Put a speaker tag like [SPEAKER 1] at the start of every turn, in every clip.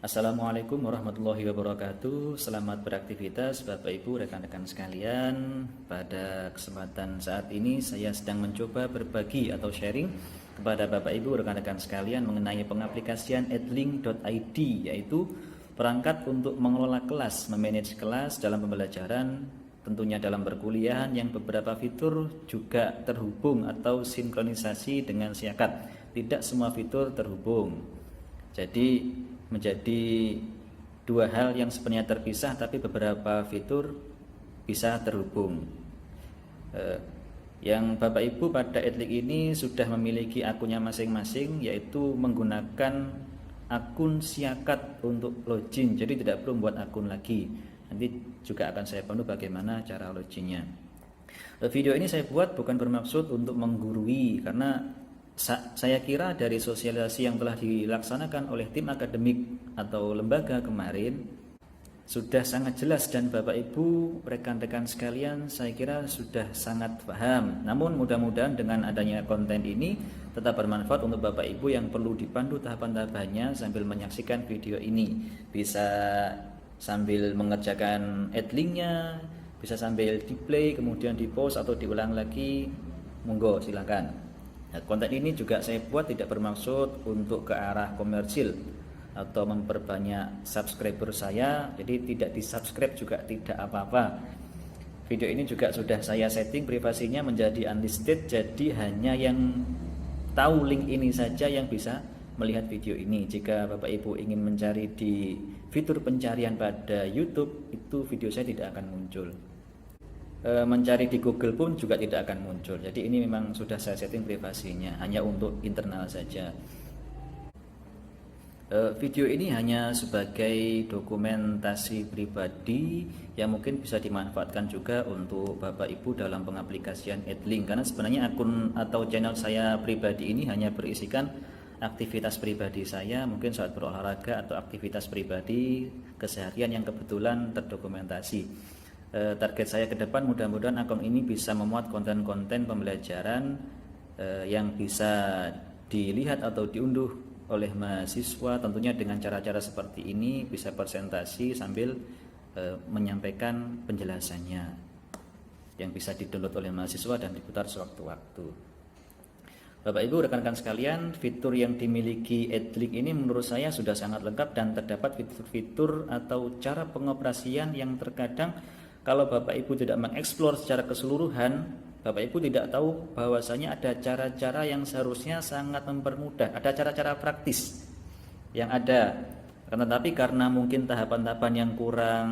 [SPEAKER 1] Assalamualaikum warahmatullahi wabarakatuh. Selamat beraktivitas Bapak Ibu rekan-rekan sekalian. Pada kesempatan saat ini saya sedang mencoba berbagi atau sharing kepada Bapak Ibu rekan-rekan sekalian mengenai pengaplikasian adlink.id, yaitu perangkat untuk mengelola kelas, memanage kelas dalam pembelajaran, tentunya dalam perkuliahan, yang beberapa fitur juga terhubung atau sinkronisasi dengan Siakat. Tidak semua fitur terhubung. Jadi menjadi dua hal yang sebenarnya terpisah, tapi beberapa fitur bisa terhubung. Yang Bapak Ibu pada adlink ini sudah memiliki akunnya masing-masing, yaitu menggunakan akun Siakat untuk login, jadi tidak perlu membuat akun lagi. Nanti juga akan saya pandu bagaimana cara loginnya. Video ini saya buat bukan bermaksud untuk menggurui, karena saya kira dari sosialisasi yang telah dilaksanakan oleh tim akademik atau lembaga kemarin sudah sangat jelas, dan Bapak Ibu rekan-rekan sekalian saya kira sudah sangat paham. Namun mudah-mudahan dengan adanya konten ini tetap bermanfaat untuk Bapak Ibu yang perlu dipandu tahapan-tahapannya sambil menyaksikan video ini. Bisa sambil mengerjakan adlinknya, bisa sambil di play kemudian di pause atau diulang lagi, monggo silakan. Nah, konten ini juga saya buat tidak bermaksud untuk ke arah komersil atau memperbanyak subscriber saya, jadi tidak di subscribe juga tidak apa-apa. Video ini juga sudah saya setting privasinya menjadi unlisted, jadi hanya yang tahu link ini saja yang bisa melihat video ini. Jika Bapak Ibu ingin mencari di fitur pencarian pada YouTube, itu video saya tidak akan muncul. Mencari di Google pun juga tidak akan muncul. Jadi ini memang sudah saya setting privasinya, hanya untuk internal saja. Video ini hanya sebagai dokumentasi pribadi yang mungkin bisa dimanfaatkan juga untuk Bapak Ibu dalam pengaplikasian adlink, karena sebenarnya akun atau channel saya pribadi ini hanya berisikan aktivitas pribadi saya, mungkin saat berolahraga atau aktivitas pribadi keseharian yang kebetulan terdokumentasi. Target saya ke depan mudah-mudahan akun ini bisa memuat konten-konten pembelajaran yang bisa dilihat atau diunduh oleh mahasiswa, tentunya dengan cara-cara seperti ini, bisa presentasi sambil menyampaikan penjelasannya yang bisa di-download oleh mahasiswa dan diputar sewaktu-waktu. Bapak Ibu rekan-rekan sekalian, fitur yang dimiliki adlink ini menurut saya sudah sangat lengkap, dan terdapat fitur-fitur atau cara pengoperasian yang terkadang kalau Bapak Ibu tidak mengeksplor secara keseluruhan, Bapak Ibu tidak tahu bahwasanya ada cara-cara yang seharusnya sangat mempermudah, ada cara-cara praktis yang ada. Tetapi karena mungkin tahapan-tahapan yang kurang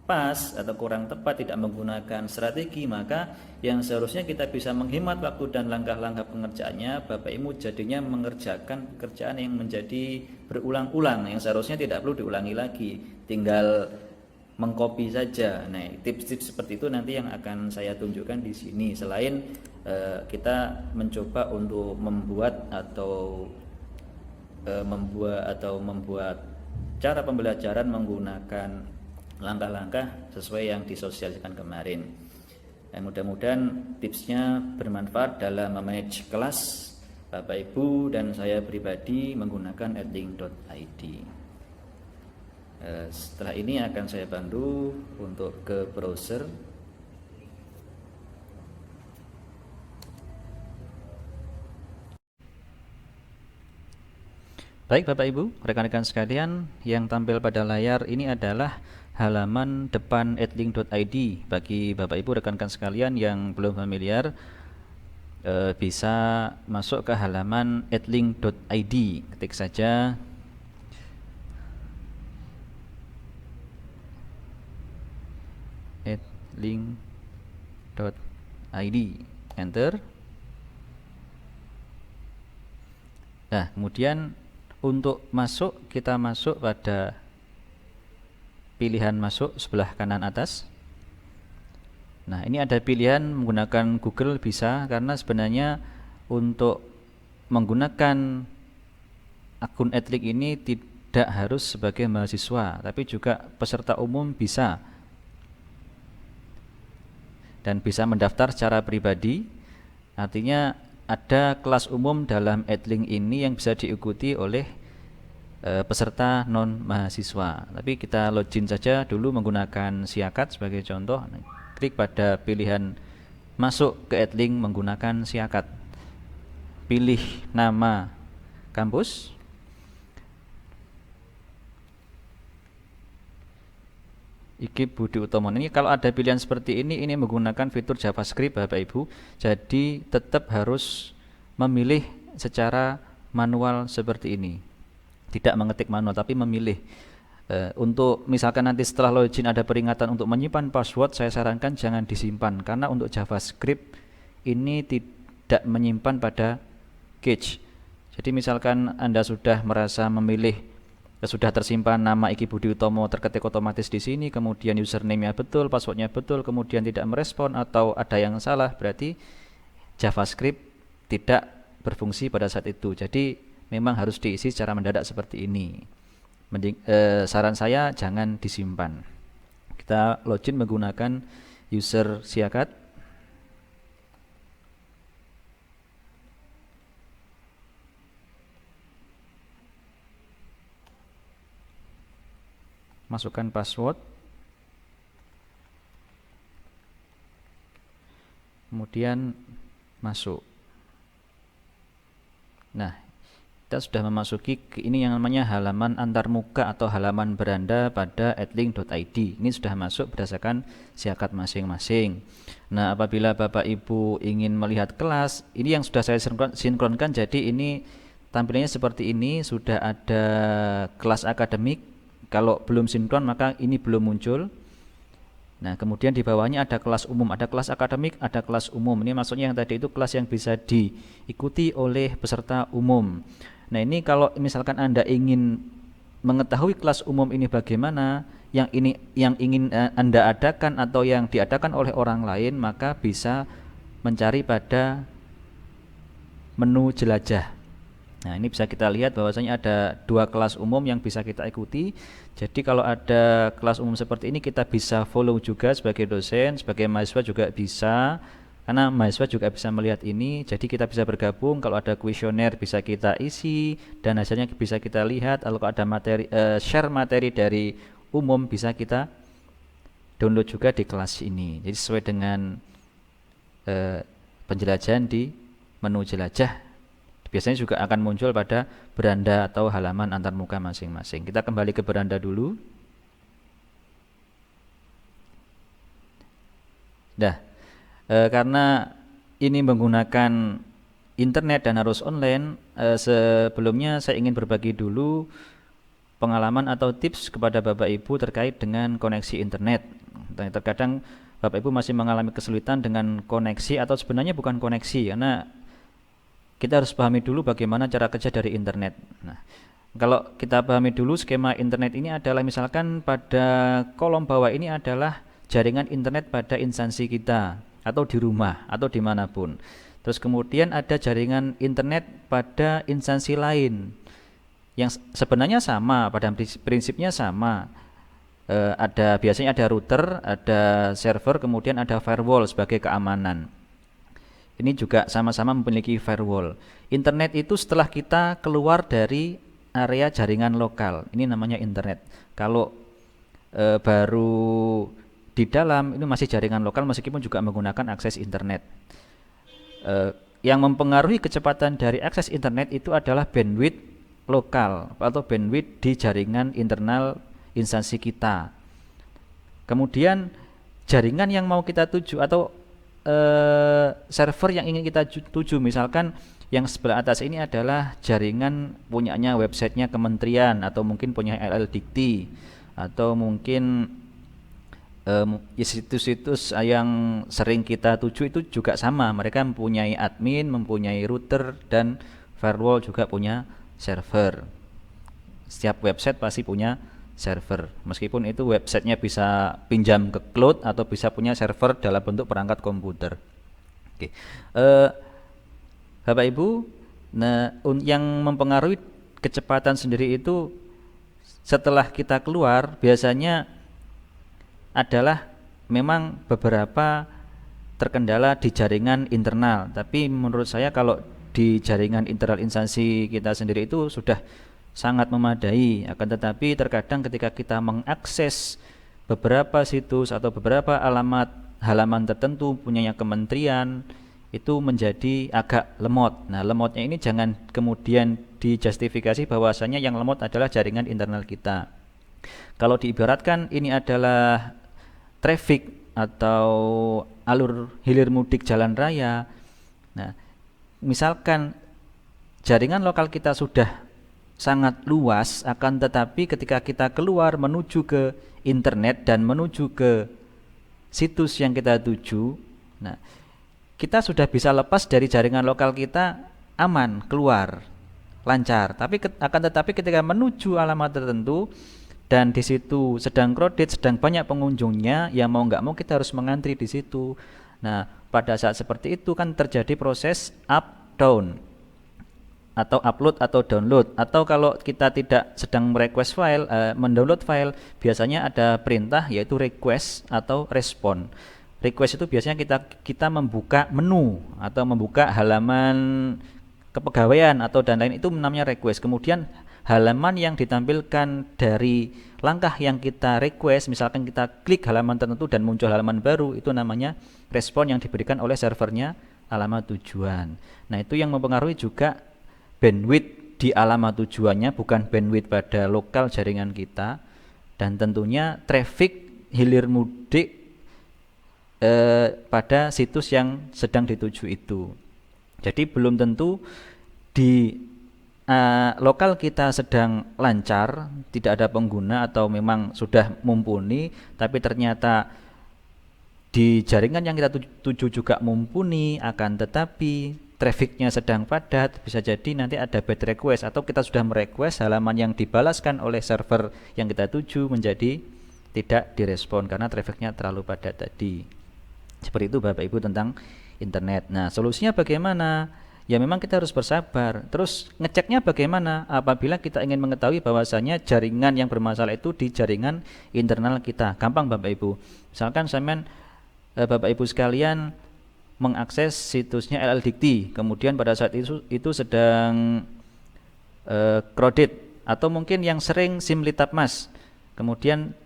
[SPEAKER 1] pas atau kurang tepat, tidak menggunakan strategi, maka yang seharusnya kita bisa menghemat waktu dan langkah-langkah pengerjaannya, Bapak Ibu jadinya mengerjakan pekerjaan yang menjadi berulang-ulang, yang seharusnya tidak perlu diulangi lagi, tinggal mengcopy saja. Nah, tips-tips seperti itu nanti yang akan saya tunjukkan di sini. Selain kita mencoba untuk membuat cara pembelajaran menggunakan langkah-langkah sesuai yang disosialisasikan kemarin. Dan mudah-mudahan tipsnya bermanfaat dalam memanage kelas Bapak Ibu dan saya pribadi menggunakan adlink.id. Setelah ini akan saya bantu untuk ke browser. Baik Bapak Ibu, rekan-rekan sekalian, yang tampil pada layar ini adalah halaman depan adlink.id. Bagi Bapak Ibu rekan-rekan sekalian yang belum familiar, bisa masuk ke halaman adlink.id. Ketik saja adlink.id, enter. Nah, kemudian untuk masuk, kita masuk pada pilihan masuk sebelah kanan atas. Nah, ini ada pilihan menggunakan Google bisa, karena sebenarnya untuk menggunakan akun adlink ini tidak harus sebagai mahasiswa, tapi juga peserta umum bisa, dan bisa mendaftar secara pribadi. Artinya ada kelas umum dalam adlink ini yang bisa diikuti oleh peserta non mahasiswa. Tapi kita login saja dulu menggunakan Siakat sebagai contoh. Klik pada pilihan masuk ke Edlink menggunakan Siakat. Pilih nama kampus. Iki Budi Utomo. Ini kalau ada pilihan seperti ini menggunakan fitur JavaScript Bapak Ibu. Jadi tetap harus memilih secara manual seperti ini. Tidak mengetik manual tapi memilih. Untuk misalkan nanti setelah login ada peringatan untuk menyimpan password, saya sarankan jangan disimpan karena untuk JavaScript ini tidak menyimpan pada cache. Jadi misalkan Anda sudah merasa memilih, sudah tersimpan nama Iki Budi Utomo terketik otomatis di sini, kemudian username-nya betul, passwordnya betul, kemudian tidak merespon atau ada yang salah, berarti JavaScript tidak berfungsi pada saat itu. Jadi memang harus diisi secara mendadak seperti ini. Saran saya jangan disimpan. Kita login menggunakan user Siakat. Masukkan password. Kemudian masuk. Nah, kita sudah memasuki ini yang namanya halaman antarmuka atau halaman beranda pada edlink.id. Ini sudah masuk berdasarkan Siakat masing-masing. Nah, apabila Bapak Ibu ingin melihat kelas, ini yang sudah saya sinkronkan. Jadi ini tampilannya seperti ini, sudah ada kelas akademik. Kalau belum sinkron maka ini belum muncul. Nah, kemudian di bawahnya ada kelas umum, ada kelas akademik, ada kelas umum. Ini maksudnya yang tadi itu kelas yang bisa diikuti oleh peserta umum. Nah, ini kalau misalkan Anda ingin mengetahui kelas umum ini bagaimana, yang ingin Anda adakan atau yang diadakan oleh orang lain, maka bisa mencari pada menu jelajah. Nah, ini bisa kita lihat bahwasanya ada 2 kelas umum yang bisa kita ikuti. Jadi kalau ada kelas umum seperti ini kita bisa follow juga sebagai dosen, sebagai mahasiswa juga bisa. Karena mahasiswa juga bisa melihat ini, jadi kita bisa bergabung. Kalau ada kuesioner bisa kita isi dan hasilnya bisa kita lihat. Kalau ada materi share materi dari umum bisa kita download juga di kelas ini. Jadi sesuai dengan penjelajahan di menu jelajah. Biasanya juga akan muncul pada beranda atau halaman antarmuka masing-masing. Kita kembali ke beranda dulu. Dah, karena ini menggunakan internet dan harus online, sebelumnya saya ingin berbagi dulu pengalaman atau tips kepada Bapak Ibu terkait dengan koneksi internet. Terkadang Bapak Ibu masih mengalami kesulitan dengan koneksi atau sebenarnya bukan koneksi, karena kita harus pahami dulu bagaimana cara kerja dari internet. Nah, kalau kita pahami dulu skema internet ini adalah misalkan pada kolom bawah ini adalah jaringan internet pada instansi kita atau di rumah atau dimanapun. Terus kemudian ada jaringan internet pada instansi lain yang sebenarnya sama, pada prinsipnya sama. Biasanya ada router, ada server, kemudian ada firewall sebagai keamanan. Ini juga sama-sama memiliki firewall. Internet itu setelah kita keluar dari area jaringan lokal, ini namanya internet. Kalau baru di dalam, ini masih jaringan lokal meskipun juga menggunakan akses internet. Yang mempengaruhi kecepatan dari akses internet itu adalah bandwidth lokal atau bandwidth di jaringan internal instansi kita. Kemudian jaringan yang mau kita tuju atau server yang ingin kita tuju, misalkan yang sebelah atas ini adalah jaringan punyanya websitenya kementerian atau mungkin punya LLDikti atau mungkin situs-situs yang sering kita tuju itu juga sama, mereka mempunyai admin, mempunyai router dan firewall juga punya server. Setiap website pasti punya server, meskipun itu websitenya bisa pinjam ke cloud atau bisa punya server dalam bentuk perangkat komputer. Oke, Bapak Ibu, nah yang mempengaruhi kecepatan sendiri itu setelah kita keluar biasanya adalah memang beberapa terkendala di jaringan internal, tapi menurut saya kalau di jaringan internal instansi kita sendiri itu sudah sangat memadai. Akan tetapi terkadang ketika kita mengakses beberapa situs atau beberapa halaman tertentu punyanya kementerian, itu menjadi agak lemot. Nah, lemotnya ini jangan kemudian dijustifikasi bahwasanya yang lemot adalah jaringan internal kita. Kalau diibaratkan ini adalah traffic atau alur hilir mudik jalan raya. Nah, misalkan jaringan lokal kita sudah sangat luas, akan tetapi ketika kita keluar menuju ke internet dan menuju ke situs yang kita tuju, nah, kita sudah bisa lepas dari jaringan lokal kita, aman, keluar, lancar. Akan tetapi ketika menuju alamat tertentu dan di situ sedang crowded, sedang banyak pengunjungnya, ya mau nggak mau kita harus mengantri di situ. Nah, pada saat seperti itu kan terjadi proses up down atau upload atau download, atau kalau kita tidak sedang merequest file, mendownload file, biasanya ada perintah yaitu request atau respon. Request itu biasanya kita membuka menu atau membuka halaman kepegawaian atau dan lain, itu namanya request. Kemudian halaman yang ditampilkan dari langkah yang kita request, misalkan kita klik halaman tertentu dan muncul halaman baru, itu namanya respon yang diberikan oleh servernya alamat tujuan. Nah, itu yang mempengaruhi juga bandwidth di alamat tujuannya, bukan bandwidth pada lokal jaringan kita, dan tentunya traffic hilir mudik pada situs yang sedang dituju itu. Jadi belum tentu di lokal kita sedang lancar, tidak ada pengguna atau memang sudah mumpuni, tapi ternyata di jaringan yang kita tuju juga mumpuni, akan tetapi trafficnya sedang padat, bisa jadi nanti ada bad request atau kita sudah merequest, halaman yang dibalaskan oleh server yang kita tuju menjadi tidak direspon karena trafficnya terlalu padat tadi. Seperti itu Bapak Ibu tentang internet. Nah, solusinya bagaimana? Ya memang kita harus bersabar. Terus ngeceknya bagaimana? Apabila kita ingin mengetahui bahwasanya jaringan yang bermasalah itu di jaringan internal kita. Gampang Bapak Ibu. Misalkan Bapak Ibu sekalian mengakses situsnya LLDikti, kemudian pada saat itu sedang crowded, atau mungkin yang sering Simlitapmas, kemudian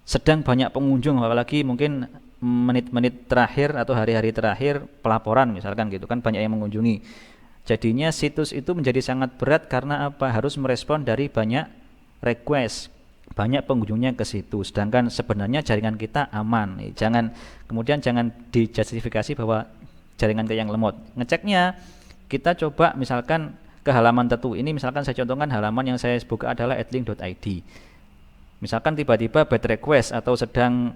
[SPEAKER 1] sedang banyak pengunjung, apalagi mungkin menit-menit terakhir atau hari-hari terakhir pelaporan misalkan gitu kan, banyak yang mengunjungi. Jadinya situs itu menjadi sangat berat karena apa? Harus merespon dari banyak request, banyak pengunjungnya ke situ, sedangkan sebenarnya jaringan kita aman. Jangan dijustifikasi bahwa jaringan kita yang lemot. Ngeceknya kita coba misalkan ke halaman tertentu. Ini misalkan saya contohkan halaman yang saya buka adalah adlink.id. Misalkan tiba-tiba bad request atau sedang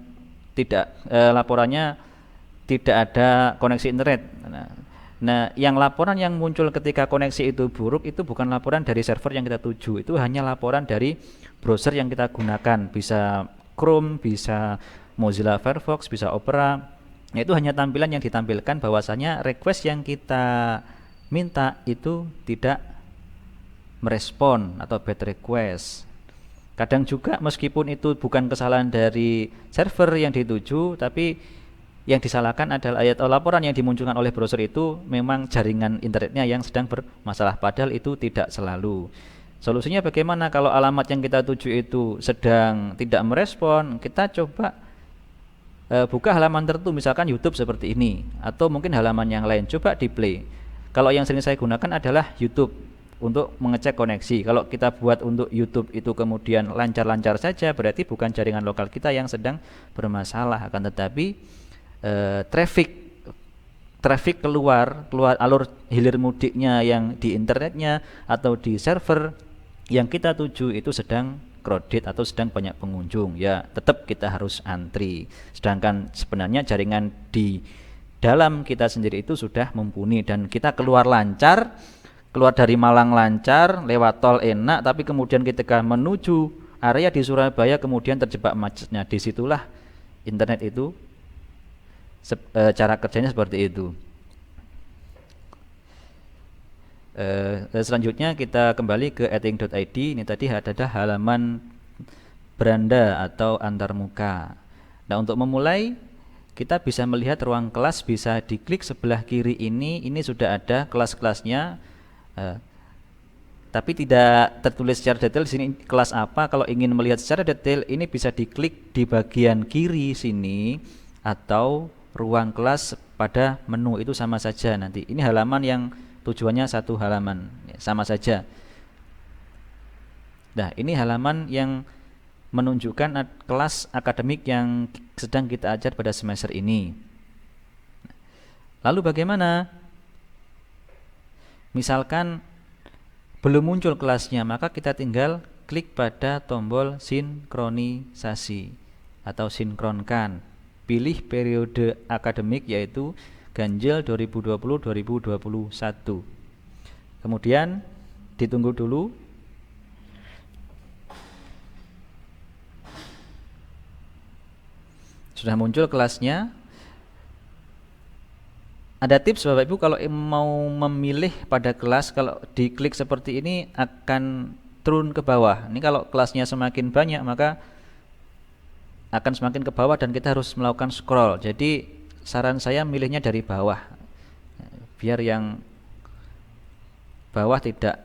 [SPEAKER 1] tidak laporannya tidak ada koneksi internet. Nah, yang laporan yang muncul ketika koneksi itu buruk itu bukan laporan dari server yang kita tuju, itu hanya laporan dari browser yang kita gunakan, bisa Chrome, bisa Mozilla Firefox, bisa Opera. Nah, itu hanya tampilan yang ditampilkan bahwasanya request yang kita minta itu tidak merespon atau bad request. Kadang juga meskipun itu bukan kesalahan dari server yang dituju, tapi yang disalahkan adalah atau laporan yang dimunculkan oleh browser itu memang jaringan internetnya yang sedang bermasalah, padahal itu tidak selalu. Solusinya bagaimana? Kalau alamat yang kita tuju itu sedang tidak merespon, kita coba buka halaman tertentu, misalkan YouTube seperti ini, atau mungkin halaman yang lain, coba di play. Kalau yang sering saya gunakan adalah YouTube untuk mengecek koneksi. Kalau kita buat untuk YouTube itu kemudian lancar-lancar saja, berarti bukan jaringan lokal kita yang sedang bermasalah, akan tetapi traffic keluar alur hilir mudiknya yang di internetnya atau di server yang kita tuju itu sedang crowded atau sedang banyak pengunjung, ya tetap kita harus antri. Sedangkan sebenarnya jaringan di dalam kita sendiri itu sudah mumpuni dan kita keluar lancar, keluar dari Malang lancar, lewat tol enak, tapi kemudian ketika menuju area di Surabaya kemudian terjebak macetnya. Disitulah internet itu cara kerjanya seperti itu. Selanjutnya kita kembali ke adlink.id. Ini tadi ada halaman beranda atau antarmuka. Nah, untuk memulai kita bisa melihat ruang kelas, bisa diklik sebelah kiri ini sudah ada kelas-kelasnya. tapi tidak tertulis secara detail di sini kelas apa. Kalau ingin melihat secara detail ini bisa diklik di bagian kiri sini atau ruang kelas pada menu, itu sama saja nanti. Ini halaman yang tujuannya satu halaman, sama saja. Nah, ini halaman yang menunjukkan kelas akademik yang sedang kita ajar pada semester ini. Lalu bagaimana? Misalkan belum muncul kelasnya, maka kita tinggal klik pada tombol sinkronisasi atau sinkronkan. Pilih periode akademik yaitu ganjil 2020-2021. Kemudian ditunggu dulu. Sudah muncul kelasnya. Ada tips Bapak Ibu, kalau mau memilih pada kelas, kalau diklik seperti ini akan turun ke bawah. Ini kalau kelasnya semakin banyak maka akan semakin ke bawah dan kita harus melakukan scroll. Jadi saran saya milihnya dari bawah, biar yang bawah tidak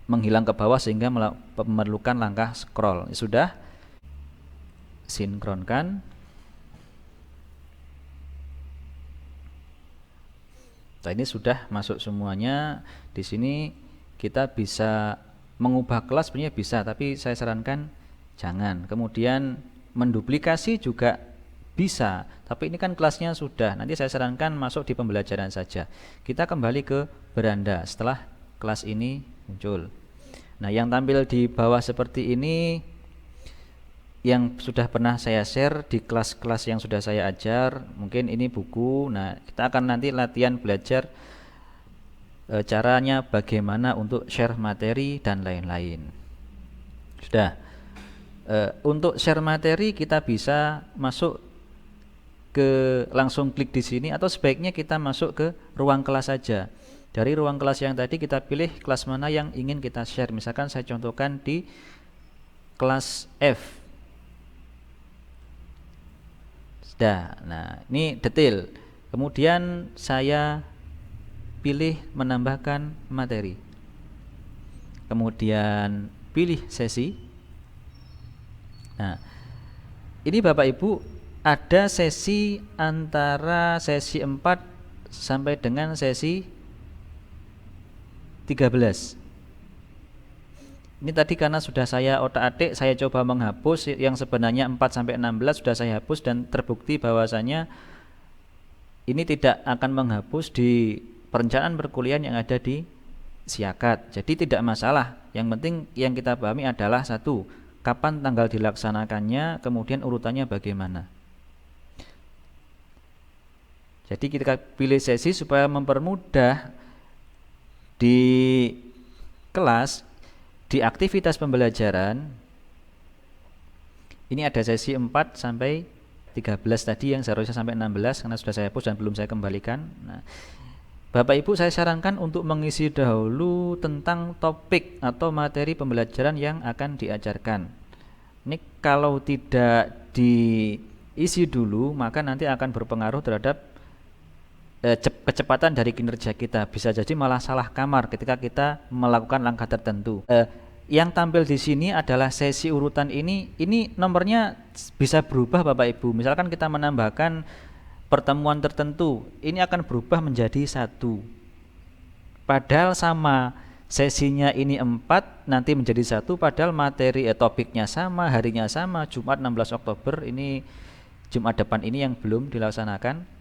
[SPEAKER 1] menghilang ke bawah sehingga memerlukan langkah scroll. Sudah, sinkronkan. Nah, ini sudah masuk semuanya. Di sini kita bisa mengubah kelas, sebenarnya bisa, tapi saya sarankan jangan. Kemudian menduplikasi juga bisa, tapi ini kan kelasnya sudah. Nanti saya sarankan masuk di pembelajaran saja. Kita kembali ke beranda setelah kelas ini muncul. Nah, yang tampil di bawah seperti ini yang sudah pernah saya share di kelas-kelas yang sudah saya ajar. Mungkin ini buku. Nah, kita akan nanti latihan belajar caranya bagaimana untuk share materi dan lain-lain. Sudah. Untuk share materi kita bisa masuk ke, langsung klik di sini, atau sebaiknya kita masuk ke ruang kelas saja. Dari ruang kelas yang tadi kita pilih kelas mana yang ingin kita share. Misalkan saya contohkan di kelas F. Nah, ini detail. Kemudian saya pilih menambahkan materi. Kemudian pilih sesi. Nah, ini Bapak Ibu ada sesi antara sesi 4 sampai dengan sesi 13. Ini tadi karena sudah saya otak-atik, saya coba menghapus yang sebenarnya 4 sampai 16 sudah saya hapus, dan terbukti bahwasanya ini tidak akan menghapus di perencanaan perkuliahan yang ada di Siakat. Jadi tidak masalah. Yang penting yang kita pahami adalah satu, kapan tanggal dilaksanakannya, kemudian urutannya bagaimana. Jadi kita pilih sesi supaya mempermudah di kelas. Di aktivitas pembelajaran ini ada sesi 4 sampai 13 tadi yang seharusnya sampai 16 karena sudah saya hapus dan belum saya kembalikan. Nah, Bapak Ibu saya sarankan untuk mengisi dahulu tentang topik atau materi pembelajaran yang akan diajarkan. Ini kalau tidak diisi dulu maka nanti akan berpengaruh terhadap kecepatan dari kinerja kita. Bisa jadi malah salah kamar ketika kita melakukan langkah tertentu. Yang tampil di sini adalah sesi urutan ini nomornya bisa berubah Bapak Ibu. Misalkan kita menambahkan pertemuan tertentu, ini akan berubah menjadi 1. Padahal sama, sesinya ini 4 nanti menjadi 1, padahal materi topiknya sama, harinya sama, Jumat 16 Oktober, ini Jumat depan ini yang belum dilaksanakan.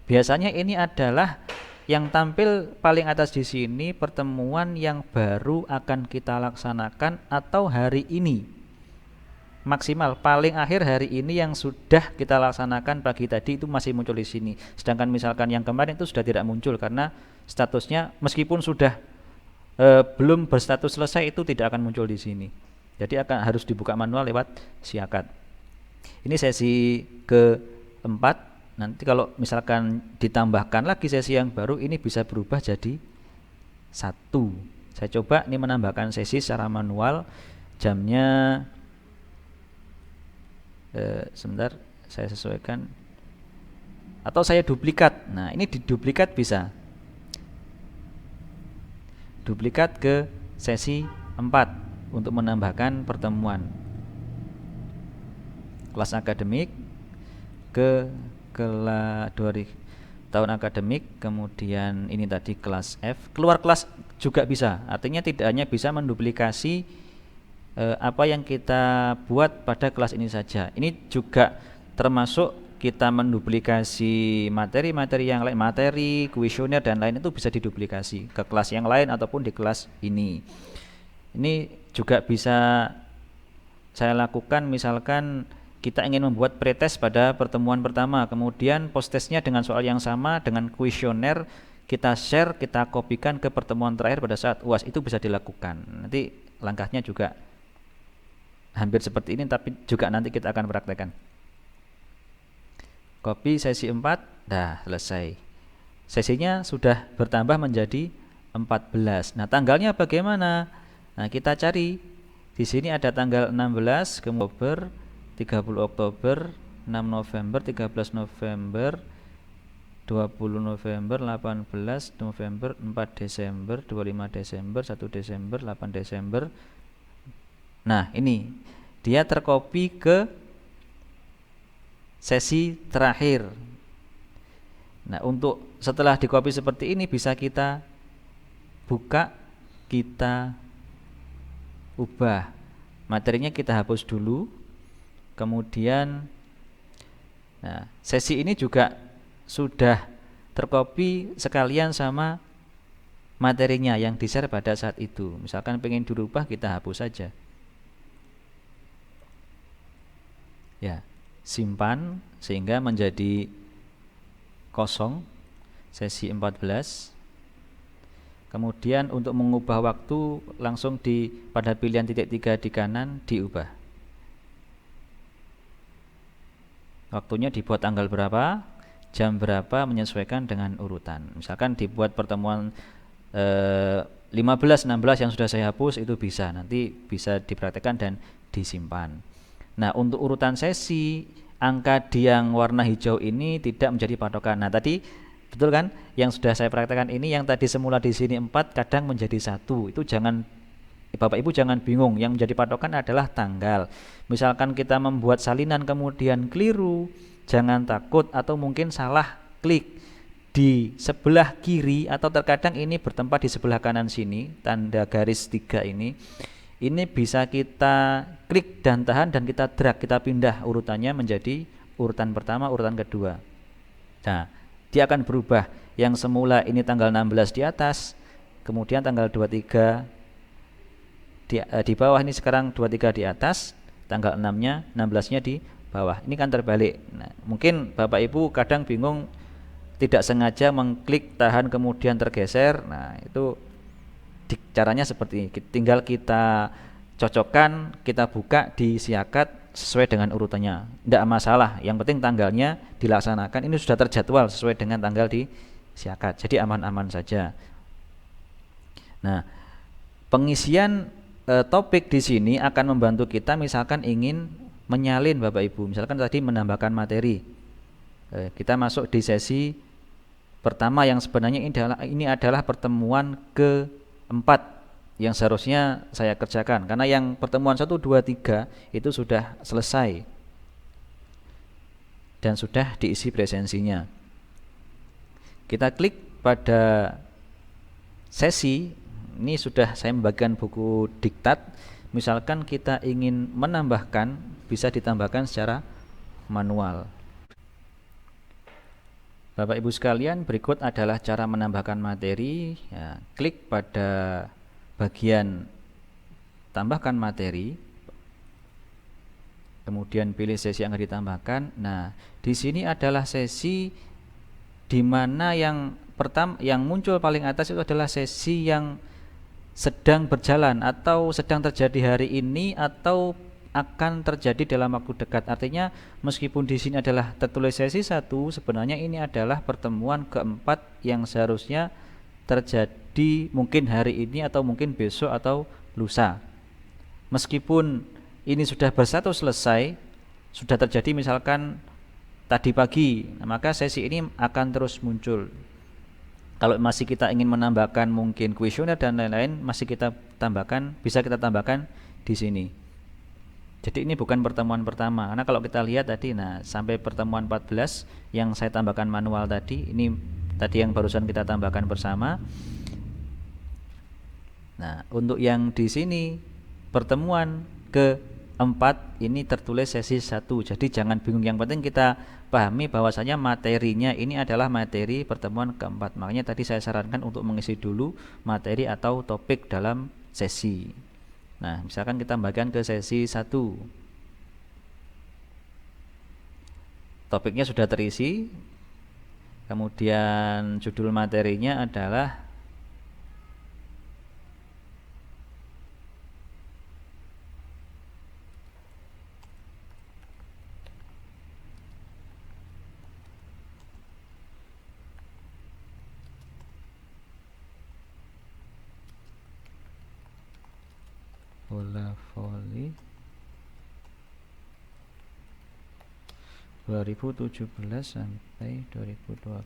[SPEAKER 1] Biasanya ini adalah yang tampil paling atas di sini pertemuan yang baru akan kita laksanakan atau hari ini. Maksimal paling akhir hari ini yang sudah kita laksanakan pagi tadi itu masih muncul di sini. Sedangkan misalkan yang kemarin itu sudah tidak muncul karena statusnya meskipun sudah belum berstatus selesai itu tidak akan muncul di sini. Jadi akan harus dibuka manual lewat Siakat. Ini sesi keempat. Nanti kalau misalkan ditambahkan lagi sesi yang baru, ini bisa berubah jadi 1. Saya coba ini menambahkan sesi secara manual. Jamnya sebentar saya sesuaikan, atau saya duplikat. Nah, ini diduplikat bisa. Duplikat ke sesi 4 untuk menambahkan pertemuan kelas akademik ke kelas tahun akademik, kemudian ini tadi kelas F, keluar kelas juga bisa. Artinya tidak hanya bisa menduplikasi apa yang kita buat pada kelas ini saja. Ini juga termasuk kita menduplikasi materi-materi yang lain, materi, kuesioner dan lain itu bisa diduplikasi ke kelas yang lain ataupun di kelas ini. Ini juga bisa saya lakukan, misalkan kita ingin membuat pretest pada pertemuan pertama, kemudian post-testnya dengan soal yang sama, dengan kuesioner, kita share, kita kopikan ke pertemuan terakhir pada saat UAS, itu bisa dilakukan. Nanti langkahnya juga hampir seperti ini, tapi juga nanti kita akan praktekkan. Copy sesi 4, dah selesai. Sesinya sudah bertambah menjadi 14. Nah, tanggalnya bagaimana? Nah, kita cari. Di sini ada tanggal 16 Oktober, 30 Oktober, 6 November, 13 November, 20 November, 18 November, 4 Desember, 25 Desember, 1 Desember, 8 Desember. Nah, ini dia terkopi ke sesi terakhir. Nah, untuk setelah dikopi seperti ini bisa kita buka, kita ubah. Materinya kita hapus dulu. Kemudian sesi ini juga sudah terkopi sekalian sama materinya yang di-share pada saat itu. Misalkan pengen dirubah, kita hapus saja. Ya, simpan sehingga menjadi kosong sesi 14. Kemudian untuk mengubah waktu langsung pada pilihan titik 3 di kanan diubah. Waktunya dibuat tanggal berapa, jam berapa, menyesuaikan dengan urutan. Misalkan dibuat pertemuan 15, 16 yang sudah saya hapus, itu bisa, nanti bisa dipraktekkan dan disimpan. Nah, untuk urutan sesi, angka di yang warna hijau ini tidak menjadi patokan. Nah, tadi betul kan, yang sudah saya praktekkan ini, yang tadi semula di sini 4 kadang menjadi 1. Itu jangan, Bapak Ibu jangan bingung, yang menjadi patokan adalah tanggal. Misalkan kita membuat salinan kemudian keliru, jangan takut, atau mungkin salah klik di sebelah kiri, atau terkadang ini bertempat di sebelah kanan sini, tanda garis 3 ini bisa kita klik dan tahan dan kita drag, kita pindah urutannya menjadi urutan pertama, urutan kedua. Nah, dia akan berubah. Yang semula ini tanggal 16 di atas, kemudian tanggal 23 di bawah, ini sekarang 23 di atas, tanggal 6-nya, 16-nya di bawah. Ini kan terbalik. Nah, mungkin Bapak Ibu kadang bingung, tidak sengaja mengklik tahan kemudian tergeser. Nah, itu caranya seperti ini. Tinggal kita cocokkan, kita buka di siakat sesuai dengan urutannya. Tidak masalah, yang penting tanggalnya dilaksanakan. Ini sudah terjadwal sesuai dengan tanggal di siakat. Jadi aman-aman saja. Nah, pengisian topik di sini akan membantu kita misalkan ingin menyalin Bapak Ibu. Misalkan tadi menambahkan materi. Kita masuk di sesi pertama yang sebenarnya ini adalah pertemuan ke-4 yang seharusnya saya kerjakan, karena yang pertemuan 1, 2, 3 itu sudah selesai dan sudah diisi presensinya. Kita klik pada sesi, ini sudah saya membagikan buku diktat. Misalkan kita ingin menambahkan, bisa ditambahkan secara manual. Bapak Ibu sekalian, berikut adalah cara menambahkan materi. Ya, klik pada bagian tambahkan materi, kemudian pilih sesi yang akan ditambahkan. Nah, di sini adalah sesi di mana yang pertama, yang muncul paling atas itu adalah sesi yang sedang berjalan atau sedang terjadi hari ini atau akan terjadi dalam waktu dekat. Artinya meskipun di sini adalah tertulis sesi 1, sebenarnya ini adalah pertemuan ke-4 yang seharusnya terjadi mungkin hari ini atau mungkin besok atau lusa. Meskipun ini sudah bersatu selesai, sudah terjadi misalkan tadi pagi, maka sesi ini akan terus muncul. Kalau masih kita ingin menambahkan mungkin kuesioner dan lain-lain, masih kita tambahkan, bisa kita tambahkan di sini. Jadi ini bukan pertemuan pertama, karena kalau kita lihat tadi, nah sampai pertemuan 14 yang saya tambahkan manual tadi, ini tadi yang barusan kita tambahkan bersama. Nah, untuk yang di sini pertemuan keempat ini tertulis sesi 1. Jadi jangan bingung, yang penting kita pahami bahwasanya materinya ini adalah materi pertemuan keempat. Makanya tadi saya sarankan untuk mengisi dulu materi atau topik dalam sesi. Nah, misalkan kita bagikan ke sesi 1. Topiknya sudah terisi. Kemudian judul materinya adalah bola voli 2017 sampai 2020.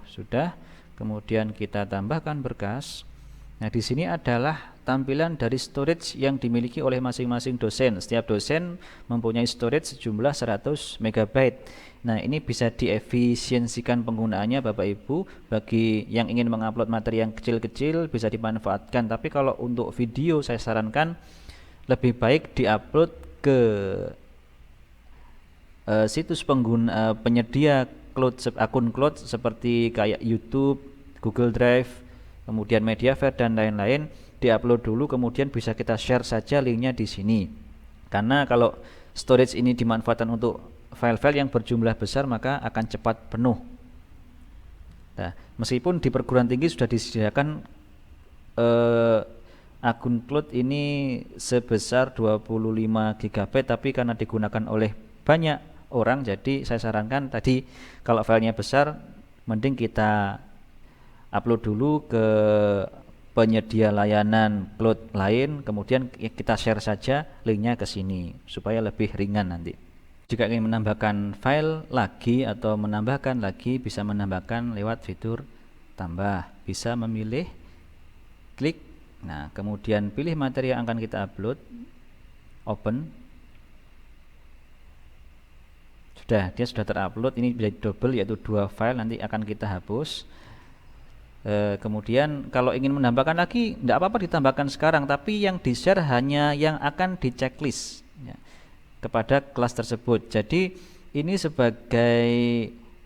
[SPEAKER 1] Sudah. Kemudian kita tambahkan berkas. Nah, di sini adalah tampilan dari storage yang dimiliki oleh masing-masing dosen. Setiap dosen mempunyai storage sejumlah 100 MB. Nah, ini bisa diefisiensikan penggunaannya Bapak Ibu. Bagi yang ingin mengupload materi yang kecil-kecil bisa dimanfaatkan. Tapi kalau untuk video saya sarankan lebih baik diupload ke situs pengguna penyedia akun cloud seperti kayak YouTube, Google Drive, kemudian Mediafire dan lain-lain, diupload dulu, kemudian bisa kita share saja linknya di sini. Karena kalau storage ini dimanfaatkan untuk file-file yang berjumlah besar maka akan cepat penuh. Nah, meskipun di perguruan tinggi sudah disediakan akun cloud ini sebesar 25 GB, tapi karena digunakan oleh banyak orang, jadi saya sarankan tadi kalau filenya besar mending kita upload dulu ke penyedia layanan cloud lain, kemudian kita share saja linknya ke sini supaya lebih ringan nanti. Jika ingin menambahkan file lagi atau menambahkan lagi, bisa menambahkan lewat fitur tambah, bisa memilih klik. Nah, kemudian pilih materi yang akan kita upload, open. Dia sudah terupload. Ini bisa double, yaitu 2 file, nanti akan kita hapus. Kemudian kalau ingin menambahkan lagi, tidak apa-apa ditambahkan sekarang, tapi yang di share hanya yang akan di checklist ya, kepada kelas tersebut. Jadi ini sebagai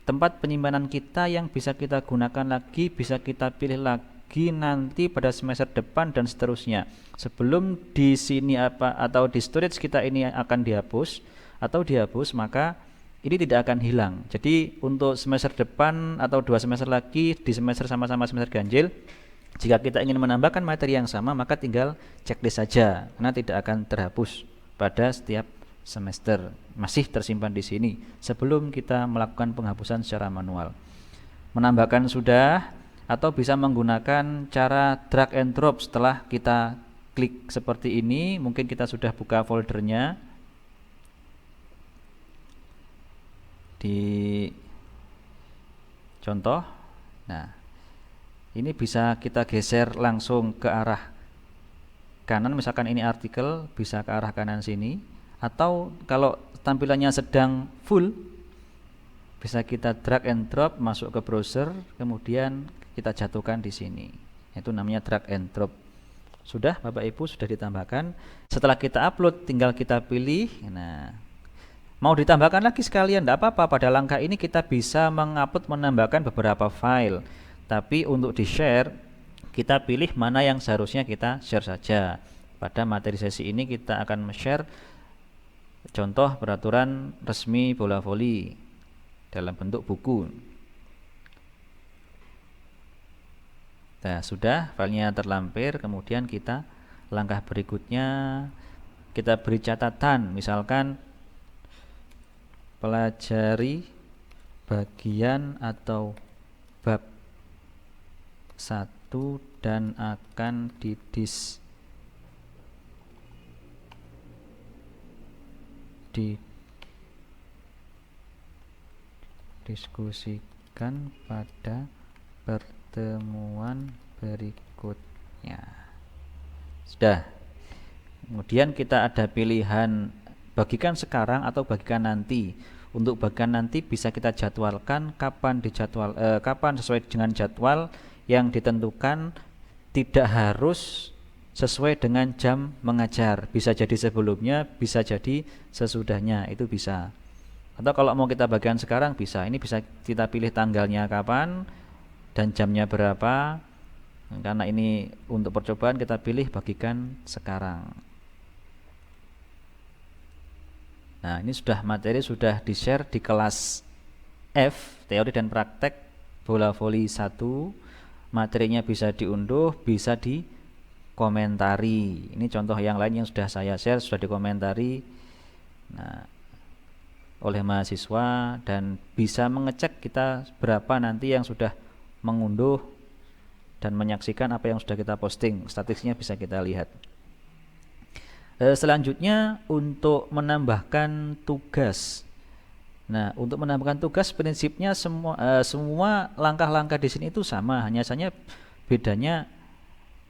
[SPEAKER 1] tempat penyimpanan kita yang bisa kita gunakan lagi, bisa kita pilih lagi nanti pada semester depan dan seterusnya. Sebelum di sini atau di storage kita ini akan dihapus atau dihapus, maka ini tidak akan hilang. Jadi untuk semester depan atau 2 semester lagi, di semester sama-sama semester ganjil, jika kita ingin menambahkan materi yang sama, maka tinggal checklist saja, karena tidak akan terhapus pada setiap semester, masih tersimpan di sini sebelum kita melakukan penghapusan secara manual. Menambahkan sudah, atau bisa menggunakan cara drag and drop. Setelah kita klik seperti ini, mungkin kita sudah buka foldernya di contoh. Nah, ini bisa kita geser langsung ke arah kanan, misalkan ini artikel, bisa ke arah kanan sini, atau kalau tampilannya sedang full, bisa kita drag and drop masuk ke browser, kemudian kita jatuhkan di sini. Itu namanya drag and drop. Sudah Bapak Ibu, sudah ditambahkan. Setelah kita upload, tinggal kita pilih. Nah, mau ditambahkan lagi sekalian tidak apa-apa. Pada langkah ini kita bisa mengupload, menambahkan beberapa file. Tapi untuk di share, kita pilih mana yang seharusnya kita share saja. Pada materi sesi ini kita akan share contoh peraturan resmi bola voli dalam bentuk buku. Nah, sudah filenya terlampir. Kemudian kita langkah berikutnya kita beri catatan, misalkan pelajari bagian atau bab 1 dan akan didiskusikan pada pertemuan temuan berikutnya. Sudah. Kemudian kita ada pilihan bagikan sekarang atau bagikan nanti. Untuk bagikan nanti bisa kita jadwalkan kapan kapan sesuai dengan jadwal yang ditentukan, tidak harus sesuai dengan jam mengajar. Bisa jadi sebelumnya, bisa jadi sesudahnya, itu bisa. Atau kalau mau kita bagikan sekarang bisa. Ini bisa kita pilih tanggalnya kapan dan jamnya berapa. Karena ini untuk percobaan kita pilih bagikan sekarang. Nah, ini materi sudah di-share di kelas F, teori dan praktek bola voli 1. Materinya bisa diunduh, bisa dikomentari. Ini contoh yang lain yang sudah saya share, sudah dikomentari oleh mahasiswa, dan bisa mengecek kita berapa nanti yang sudah mengunduh dan menyaksikan apa yang sudah kita posting. Statistiknya bisa kita lihat. Selanjutnya untuk menambahkan tugas. Nah, untuk menambahkan tugas prinsipnya semua langkah-langkah di sini itu sama, hanya saja bedanya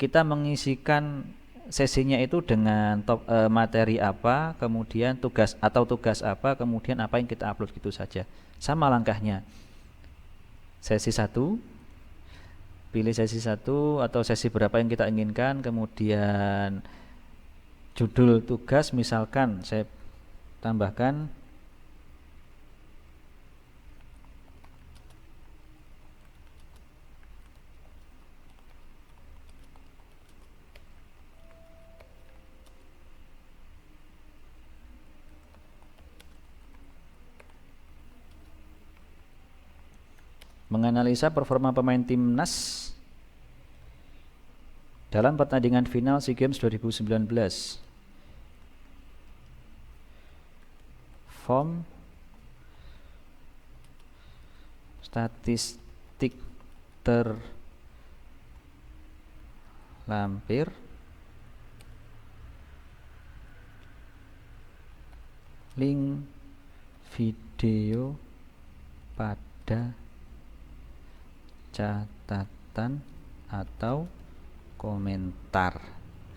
[SPEAKER 1] kita mengisikan sesinya itu dengan materi apa, kemudian tugas apa, kemudian apa yang kita upload, gitu saja. Sama langkahnya. Sesi 1, pilih sesi 1 atau sesi berapa yang kita inginkan, kemudian judul tugas misalkan saya tambahkan menganalisa performa pemain timnas dalam pertandingan final SEA Games 2019. Form statistik terlampir link video pada catatan atau komentar.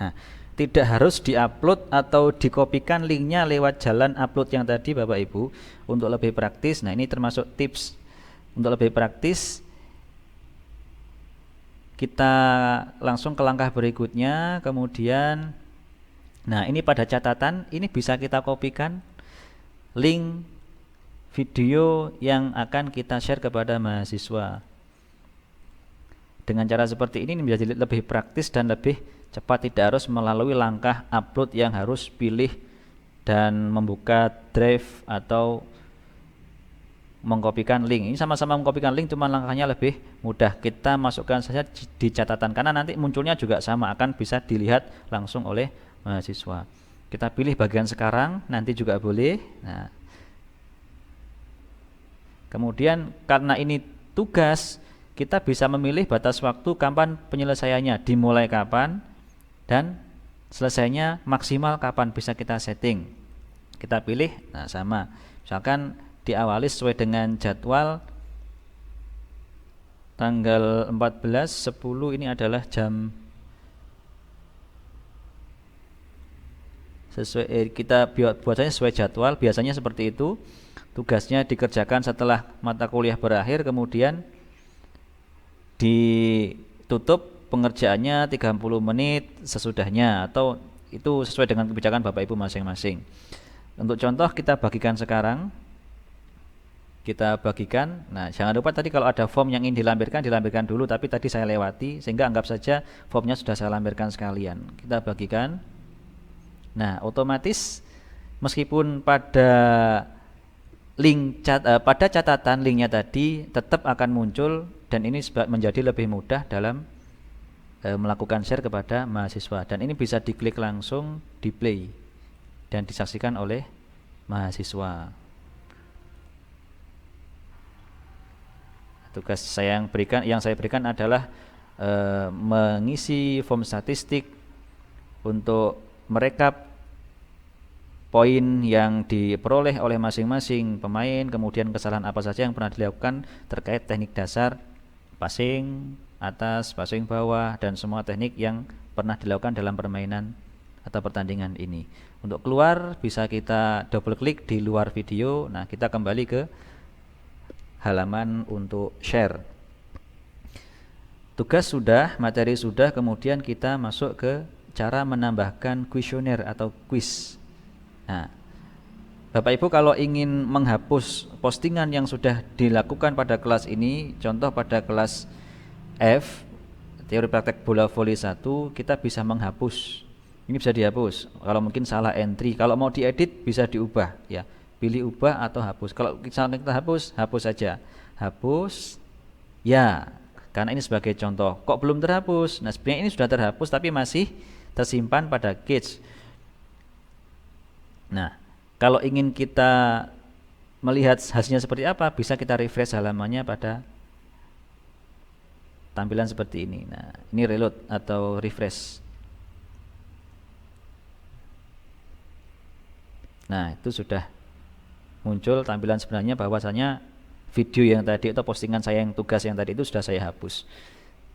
[SPEAKER 1] Nah, tidak harus diupload atau dikopikan linknya lewat jalan upload yang tadi Bapak Ibu. Untuk lebih praktis, nah ini termasuk tips. Untuk lebih praktis kita langsung ke langkah berikutnya. Kemudian nah ini pada catatan ini bisa kita kopikan link video yang akan kita share kepada mahasiswa. Dengan cara seperti ini menjadi lebih praktis dan lebih cepat, tidak harus melalui langkah upload yang harus pilih dan membuka drive atau mengkopikan link. Ini sama-sama mengkopikan link, cuma langkahnya lebih mudah. Kita masukkan saja di catatan karena nanti munculnya juga sama, akan bisa dilihat langsung oleh mahasiswa. Kita pilih bagian sekarang, nanti juga boleh. Nah, kemudian karena ini tugas, kita bisa memilih batas waktu kapan penyelesaiannya, dimulai kapan dan selesainya maksimal kapan, bisa kita setting. Kita pilih, nah sama. Misalkan diawali sesuai dengan jadwal tanggal 14/10 ini adalah jam kita buatnya sesuai jadwal, biasanya seperti itu. Tugasnya dikerjakan setelah mata kuliah berakhir, kemudian ditutup pengerjaannya 30 menit sesudahnya, atau itu sesuai dengan kebijakan Bapak Ibu masing-masing. Untuk contoh kita bagikan sekarang. Kita bagikan. Nah, jangan lupa tadi kalau ada form yang ingin dilampirkan dulu, tapi tadi saya lewati sehingga anggap saja formnya sudah saya lampirkan sekalian. Kita bagikan. Nah, otomatis meskipun pada pada catatan linknya tadi tetap akan muncul, dan ini menjadi lebih mudah dalam melakukan share kepada mahasiswa, dan ini bisa diklik langsung di play dan disaksikan oleh mahasiswa. Tugas yang saya berikan adalah mengisi form statistik untuk merekap poin yang diperoleh oleh masing-masing pemain, kemudian kesalahan apa saja yang pernah dilakukan terkait teknik dasar passing, atas, passing bawah, dan semua teknik yang pernah dilakukan dalam permainan atau pertandingan ini. Untuk keluar bisa kita double klik di luar video. Nah, kita kembali ke halaman untuk share. Tugas sudah, materi sudah, kemudian kita masuk ke cara menambahkan kuesioner atau quiz. Nah, Bapak Ibu kalau ingin menghapus postingan yang sudah dilakukan pada kelas ini, contoh pada kelas F, teori praktek bola voli 1, kita bisa menghapus. Ini bisa dihapus. Kalau mungkin salah entry, kalau mau diedit bisa diubah ya. Pilih ubah atau hapus. Kalau misalnya kita hapus, hapus saja. Hapus. Ya, karena ini sebagai contoh. Kok belum terhapus? Nah, sebenarnya ini sudah terhapus tapi masih tersimpan pada cache. Nah, kalau ingin kita melihat hasilnya seperti apa, bisa kita refresh halamannya pada tampilan seperti ini. Nah, ini reload atau refresh. Nah, itu sudah muncul tampilan sebenarnya bahwasanya video yang tadi atau postingan saya yang tugas yang tadi itu sudah saya hapus.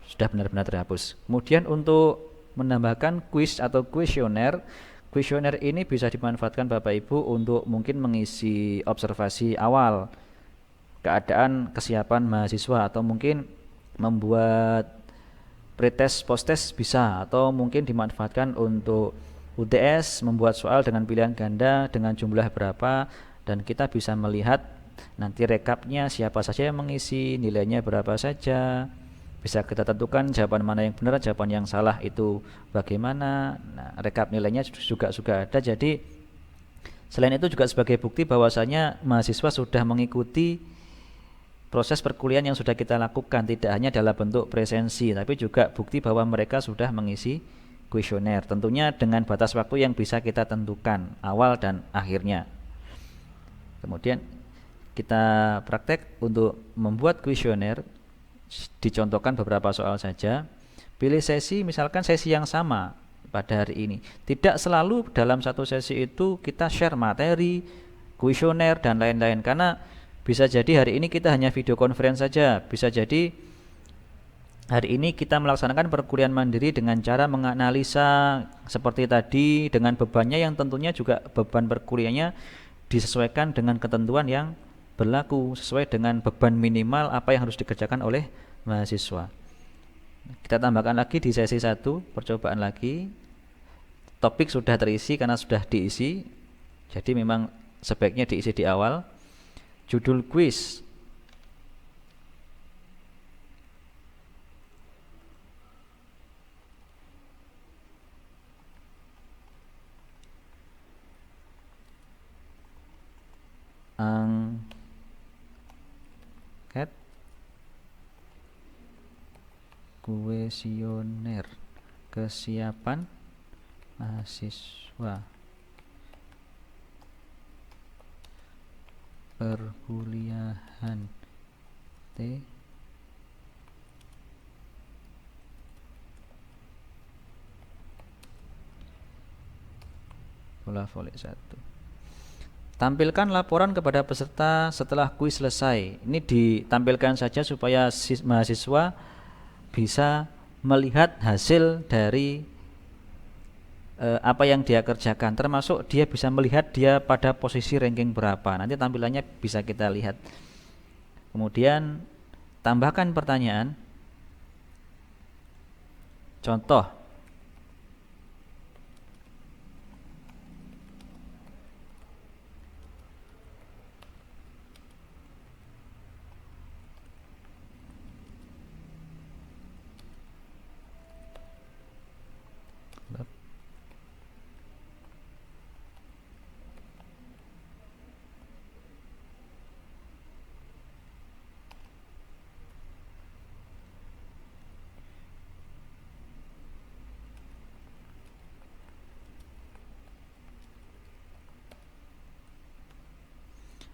[SPEAKER 1] Sudah benar-benar terhapus. Kemudian untuk menambahkan quiz atau kuesioner, kuesioner ini bisa dimanfaatkan Bapak Ibu untuk mungkin mengisi observasi awal keadaan kesiapan mahasiswa, atau mungkin membuat pretest posttest bisa, atau mungkin dimanfaatkan untuk UTS, membuat soal dengan pilihan ganda dengan jumlah berapa, dan kita bisa melihat nanti rekapnya siapa saja yang mengisi, nilainya berapa saja, bisa kita tentukan jawaban mana yang benar, jawaban yang salah itu bagaimana. Nah, rekap nilainya juga ada. Jadi selain itu juga sebagai bukti bahwasanya mahasiswa sudah mengikuti proses perkuliahan yang sudah kita lakukan, tidak hanya dalam bentuk presensi, tapi juga bukti bahwa mereka sudah mengisi kuesioner, tentunya dengan batas waktu yang bisa kita tentukan awal dan akhirnya. Kemudian kita praktek untuk membuat kuesioner, dicontohkan beberapa soal saja. Pilih sesi, misalkan sesi yang sama pada hari ini. Tidak selalu dalam satu sesi itu kita share materi, kuesioner dan lain-lain, karena bisa jadi hari ini kita hanya video conference saja, bisa jadi hari ini kita melaksanakan perkuliahan mandiri dengan cara menganalisa seperti tadi, dengan bebannya yang tentunya juga beban perkuliahannya disesuaikan dengan ketentuan yang berlaku, sesuai dengan beban minimal apa yang harus dikerjakan oleh mahasiswa. Kita tambahkan lagi di sesi 1, percobaan lagi. Topik sudah terisi karena sudah diisi, jadi memang sebaiknya diisi di awal. Judul kuis, angket kuesioner kesiapan mahasiswa perkuliahan bola voli 1. Tampilkan laporan kepada peserta setelah kuis selesai. Ini ditampilkan saja supaya mahasiswa bisa melihat hasil dari apa yang dia kerjakan, termasuk dia bisa melihat dia pada posisi ranking berapa. Nanti tampilannya bisa kita lihat. Kemudian tambahkan pertanyaan. Contoh,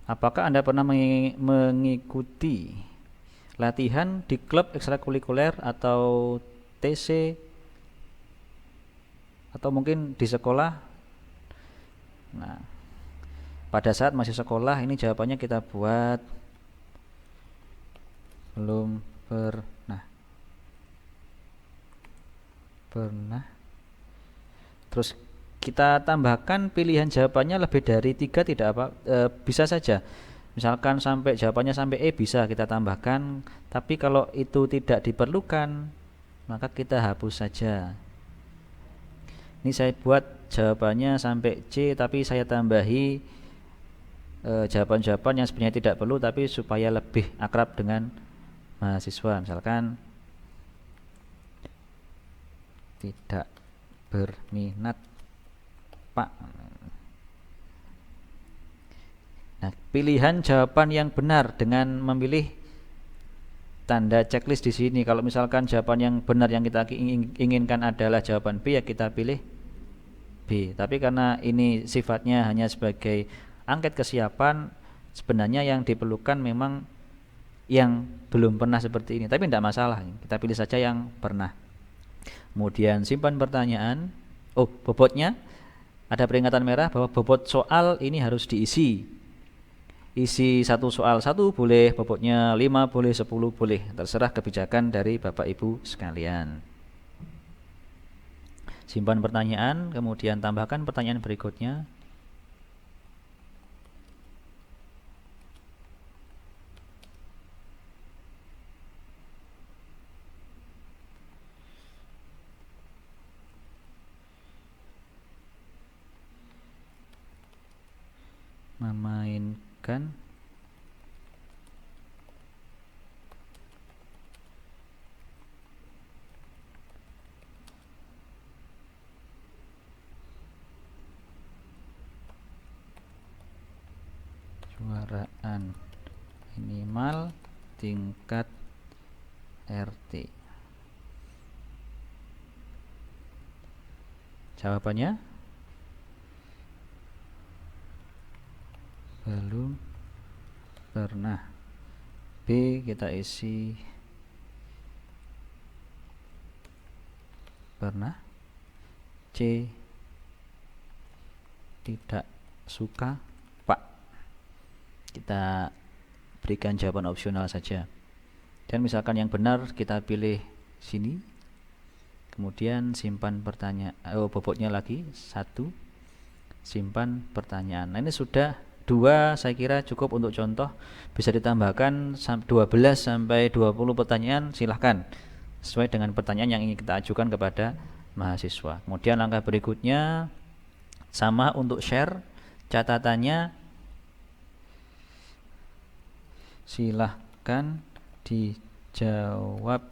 [SPEAKER 1] apakah Anda pernah mengikuti latihan di klub ekstrakurikuler atau TC, atau mungkin di sekolah? Nah, pada saat masih sekolah, ini jawabannya kita buat belum pernah.
[SPEAKER 2] pernah. Terus kita tambahkan pilihan jawabannya lebih dari 3 tidak apa, bisa saja. Misalkan sampai jawabannya sampai E bisa kita tambahkan, tapi kalau itu tidak diperlukan maka kita hapus saja. Ini saya buat jawabannya sampai C tapi saya tambahi jawaban-jawaban yang sebenarnya tidak perlu tapi supaya lebih akrab dengan mahasiswa. Misalkan tidak berminat Pak. Nah, pilihan jawaban yang benar dengan memilih tanda checklist di sini. Kalau misalkan jawaban yang benar yang kita inginkan adalah jawaban B, ya kita pilih B. Tapi karena ini sifatnya hanya sebagai angket kesiapan, sebenarnya yang diperlukan memang yang belum pernah seperti ini. Tapi tidak masalah, kita pilih saja yang pernah. Kemudian simpan pertanyaan. Oh, bobotnya ada peringatan merah bahwa bobot soal ini harus diisi. Isi satu soal 1 boleh, bobotnya 5 boleh, 10 boleh, terserah kebijakan dari Bapak Ibu sekalian. Simpan pertanyaan, kemudian tambahkan pertanyaan berikutnya. Memainkan kejuaraan minimal tingkat RT. Jawabannya belum pernah. B kita isi pernah. C tidak suka Pak. Kita berikan jawaban opsional saja. Dan misalkan yang benar kita pilih sini. Kemudian simpan pertanyaan, bobotnya lagi 1. Simpan pertanyaan. Nah, ini sudah 2, saya kira cukup untuk contoh. Bisa ditambahkan 12 sampai 20 pertanyaan, silahkan sesuai dengan pertanyaan yang ingin kita ajukan kepada mahasiswa. Kemudian langkah berikutnya sama untuk share. Catatannya silahkan dijawab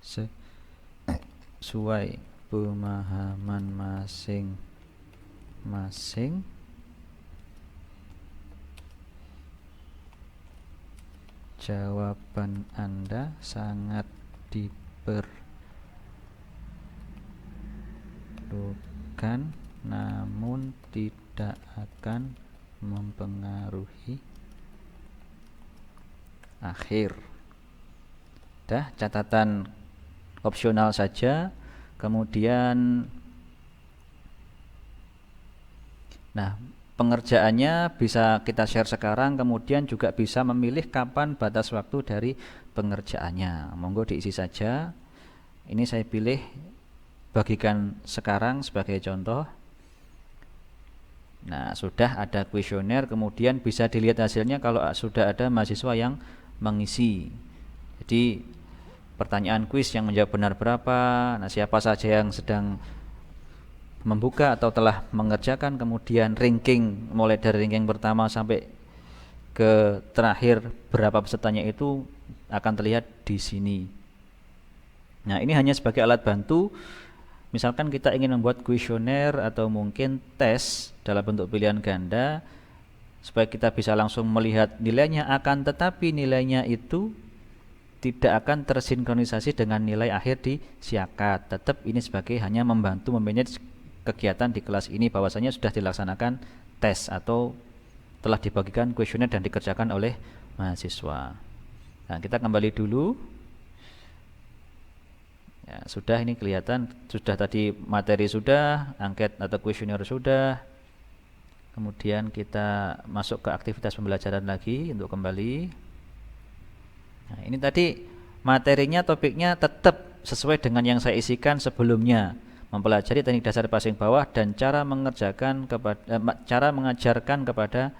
[SPEAKER 2] sesuai pemahaman masing-masing. Jawaban Anda sangat diperlukan namun tidak akan mempengaruhi akhir. Dah, catatan opsional saja. Kemudian pengerjaannya bisa kita share sekarang, kemudian juga bisa memilih kapan batas waktu dari pengerjaannya. Monggo diisi saja. Ini saya pilih bagikan sekarang sebagai contoh. Nah, sudah ada kuesioner, kemudian bisa dilihat hasilnya kalau sudah ada mahasiswa yang mengisi. Jadi pertanyaan kuis yang menjawab benar berapa, nah siapa saja yang sedang membuka atau telah mengerjakan, kemudian ranking mulai dari ranking pertama sampai ke terakhir berapa pesertanya itu akan terlihat di sini. Nah, ini hanya sebagai alat bantu. Misalkan kita ingin membuat kuesioner atau mungkin tes dalam bentuk pilihan ganda supaya kita bisa langsung melihat nilainya, akan tetapi nilainya itu tidak akan tersinkronisasi dengan nilai akhir di Siakat. Tetap ini sebagai hanya membantu memanage kegiatan di kelas ini, bahwasanya sudah dilaksanakan tes atau telah dibagikan kuesioner dan dikerjakan oleh mahasiswa. Nah, kita kembali dulu. Ya, sudah, ini kelihatan sudah, tadi materi sudah, angket atau kuesioner sudah. Kemudian kita masuk ke aktivitas pembelajaran lagi untuk kembali. Nah, ini tadi materinya, topiknya tetap sesuai dengan yang saya isikan sebelumnya, mempelajari teknik dasar passing bawah dan cara mengajarkan kepada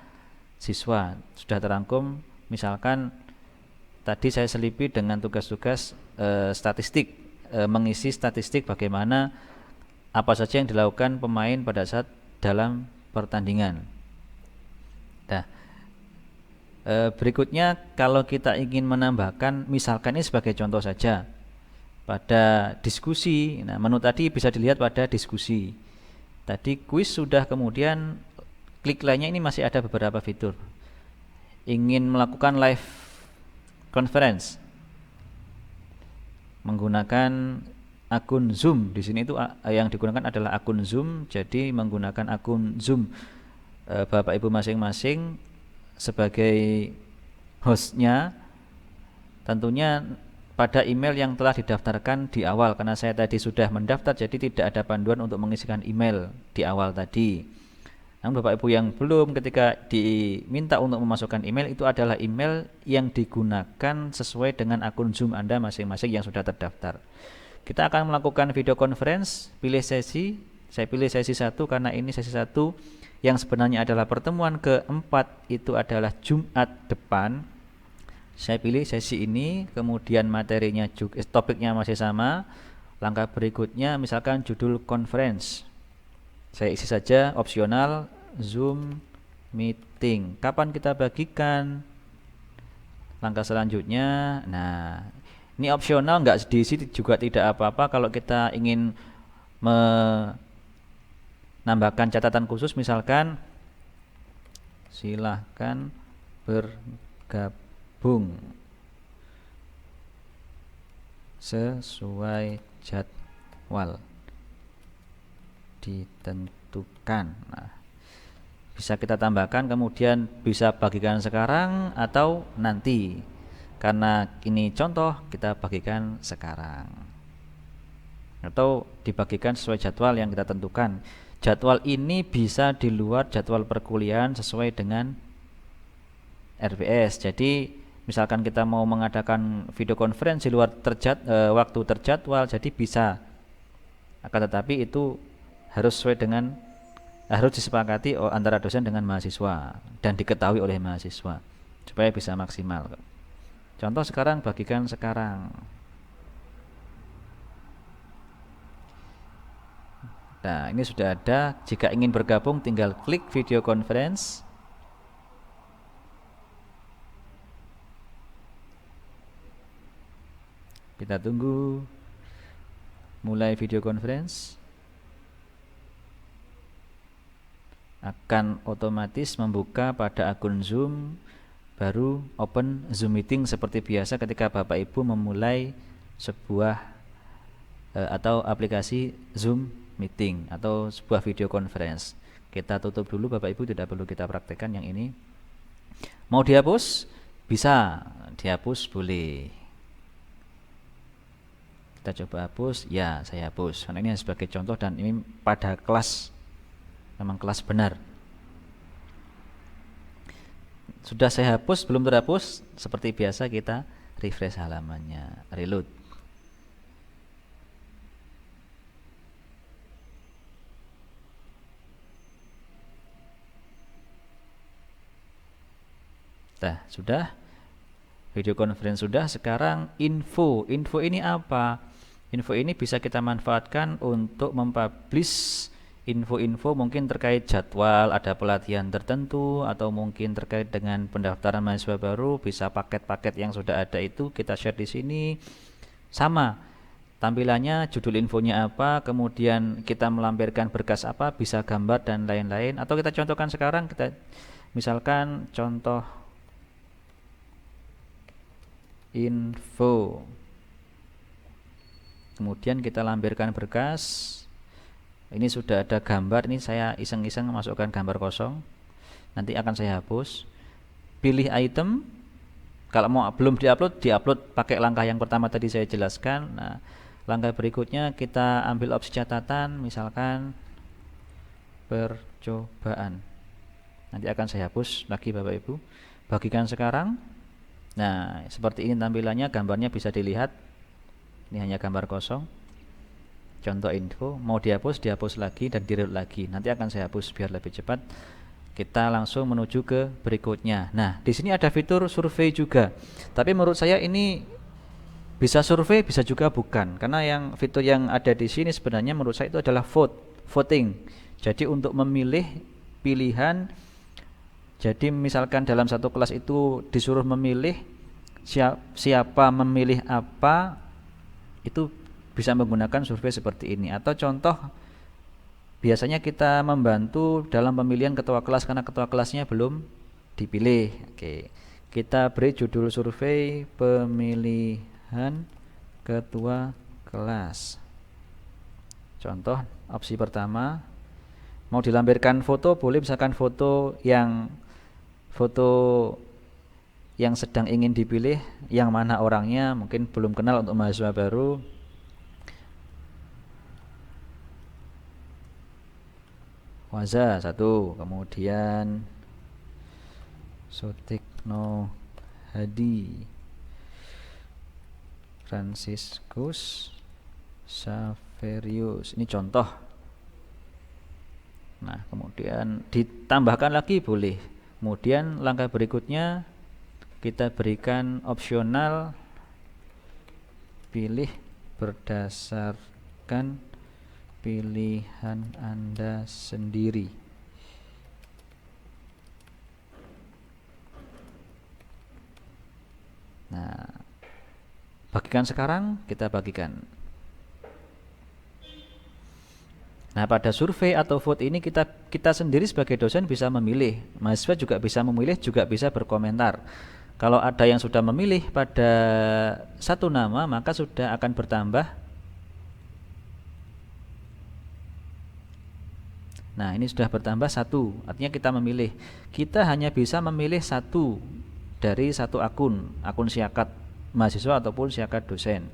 [SPEAKER 2] siswa. Sudah terangkum, misalkan tadi saya selipi dengan tugas-tugas statistik, mengisi statistik bagaimana apa saja yang dilakukan pemain pada saat dalam pertandingan. Nah, berikutnya kalau kita ingin menambahkan, misalkan ini sebagai contoh saja, pada diskusi. Nah, menu tadi bisa dilihat pada diskusi. Tadi kuis sudah, kemudian klik lainnya ini masih ada beberapa fitur. Ingin melakukan live conference menggunakan akun Zoom. Di sini itu yang digunakan adalah akun Zoom. Jadi menggunakan akun Zoom Bapak Ibu masing-masing sebagai hostnya, tentunya pada email yang telah didaftarkan di awal. Karena saya tadi sudah mendaftar, jadi tidak ada panduan untuk mengisikan email di awal tadi. Namun Bapak Ibu yang belum, ketika diminta untuk memasukkan email, itu adalah email yang digunakan sesuai dengan akun Zoom Anda masing-masing yang sudah terdaftar. Kita akan melakukan video conference, pilih sesi. Saya pilih sesi 1 karena ini sesi 1 yang sebenarnya adalah pertemuan keempat, itu adalah Jumat depan. Saya pilih sesi ini, kemudian materinya juga, topiknya masih sama. Langkah berikutnya misalkan judul conference. Saya isi saja opsional Zoom meeting. Kapan kita bagikan? Langkah selanjutnya, nah ini opsional, nggak diisi juga tidak apa-apa. Kalau kita ingin menambahkan catatan khusus, misalkan silahkan bergabung sesuai jadwal ditentukan. Nah, bisa kita tambahkan, kemudian bisa bagikan sekarang atau nanti. Karena ini contoh, kita bagikan sekarang atau dibagikan sesuai jadwal yang kita tentukan. Jadwal ini bisa di luar jadwal perkuliahan sesuai dengan RPS. Jadi misalkan kita mau mengadakan video conference di luar waktu terjadwal, jadi bisa. Akan tetapi itu harus disepakati antara dosen dengan mahasiswa dan diketahui oleh mahasiswa supaya bisa maksimal. Contoh sekarang, bagikan sekarang. Nah, ini sudah ada. Jika ingin bergabung, tinggal klik video conference. Kita tunggu mulai video conference. Akan otomatis membuka pada akun Zoom, baru open Zoom meeting seperti biasa ketika Bapak Ibu memulai sebuah atau aplikasi Zoom meeting atau sebuah video conference. Kita tutup dulu Bapak Ibu, tidak perlu kita praktekkan yang ini. Mau dihapus? Bisa, dihapus boleh. Kita coba hapus, ya saya hapus. Karena ini sebagai contoh dan ini pada kelas, memang kelas benar. Sudah saya hapus, belum terhapus, seperti biasa kita refresh halamannya, reload. Nah, sudah. Video conference sudah. Sekarang info. Info ini apa? Info ini bisa kita manfaatkan untuk mempublish info-info mungkin terkait jadwal, ada pelatihan tertentu, atau mungkin terkait dengan pendaftaran mahasiswa baru. Bisa paket-paket yang sudah ada itu kita share di sini. Sama tampilannya, judul infonya apa, kemudian kita melampirkan berkas apa, bisa gambar dan lain-lain. Atau kita contohkan sekarang, kita misalkan contoh info, kemudian kita lampirkan berkas. Ini sudah ada gambar, ini saya iseng-iseng masukkan gambar kosong, nanti akan saya hapus. Pilih item, kalau mau belum diupload, diupload pakai langkah yang pertama tadi saya jelaskan. Nah, langkah berikutnya kita ambil opsi catatan, misalkan percobaan, nanti akan saya hapus lagi Bapak Ibu. Bagikan sekarang. Nah, seperti ini tampilannya, gambarnya bisa dilihat. Ini hanya gambar kosong. Contoh info, mau dihapus lagi dan di-reload lagi. Nanti akan saya hapus biar lebih cepat. Kita langsung menuju ke berikutnya. Nah, di sini ada fitur survei juga. Tapi menurut saya ini bisa survei, bisa juga bukan. Karena yang fitur yang ada di sini sebenarnya menurut saya itu adalah voting. Jadi untuk memilih pilihan. Jadi misalkan dalam satu kelas itu disuruh memilih siapa memilih apa, itu bisa menggunakan survei seperti ini. Atau contoh, biasanya kita membantu dalam pemilihan ketua kelas karena ketua kelasnya belum dipilih. Oke, kita beri judul survei pemilihan ketua kelas. Contoh, opsi pertama, mau dilampirkan foto, boleh misalkan foto yang sedang ingin dipilih, yang mana orangnya, mungkin belum kenal untuk mahasiswa baru. Waza 1, kemudian Sutikno Hadi, Franciscus Saverius. Ini contoh. Nah, kemudian ditambahkan lagi boleh. Kemudian langkah berikutnya kita berikan opsional pilih berdasarkan pilihan Anda sendiri. Nah, bagikan sekarang, kita bagikan. Nah, pada survei atau vote ini kita sendiri sebagai dosen bisa memilih, mahasiswa juga bisa memilih, juga bisa berkomentar. Kalau ada yang sudah memilih pada satu nama, maka sudah akan bertambah. Nah, ini sudah bertambah 1, artinya kita memilih. Kita hanya bisa memilih 1 dari satu akun siakat mahasiswa ataupun siakat dosen.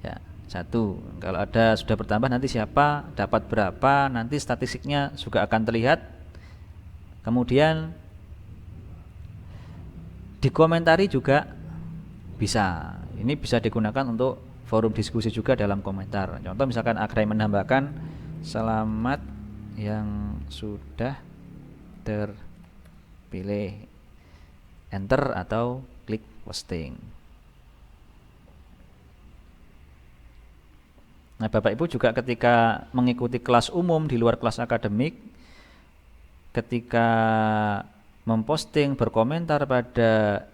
[SPEAKER 2] Ya, 1. Kalau ada sudah bertambah, nanti siapa dapat berapa, nanti statistiknya juga akan terlihat. Kemudian dikomentari juga bisa. Ini bisa digunakan untuk forum diskusi juga dalam komentar. Contoh misalkan Akrai menambahkan, selamat yang sudah terpilih, enter atau klik posting. Nah, Bapak Ibu juga ketika mengikuti kelas umum di luar kelas akademik, ketika memposting, berkomentar pada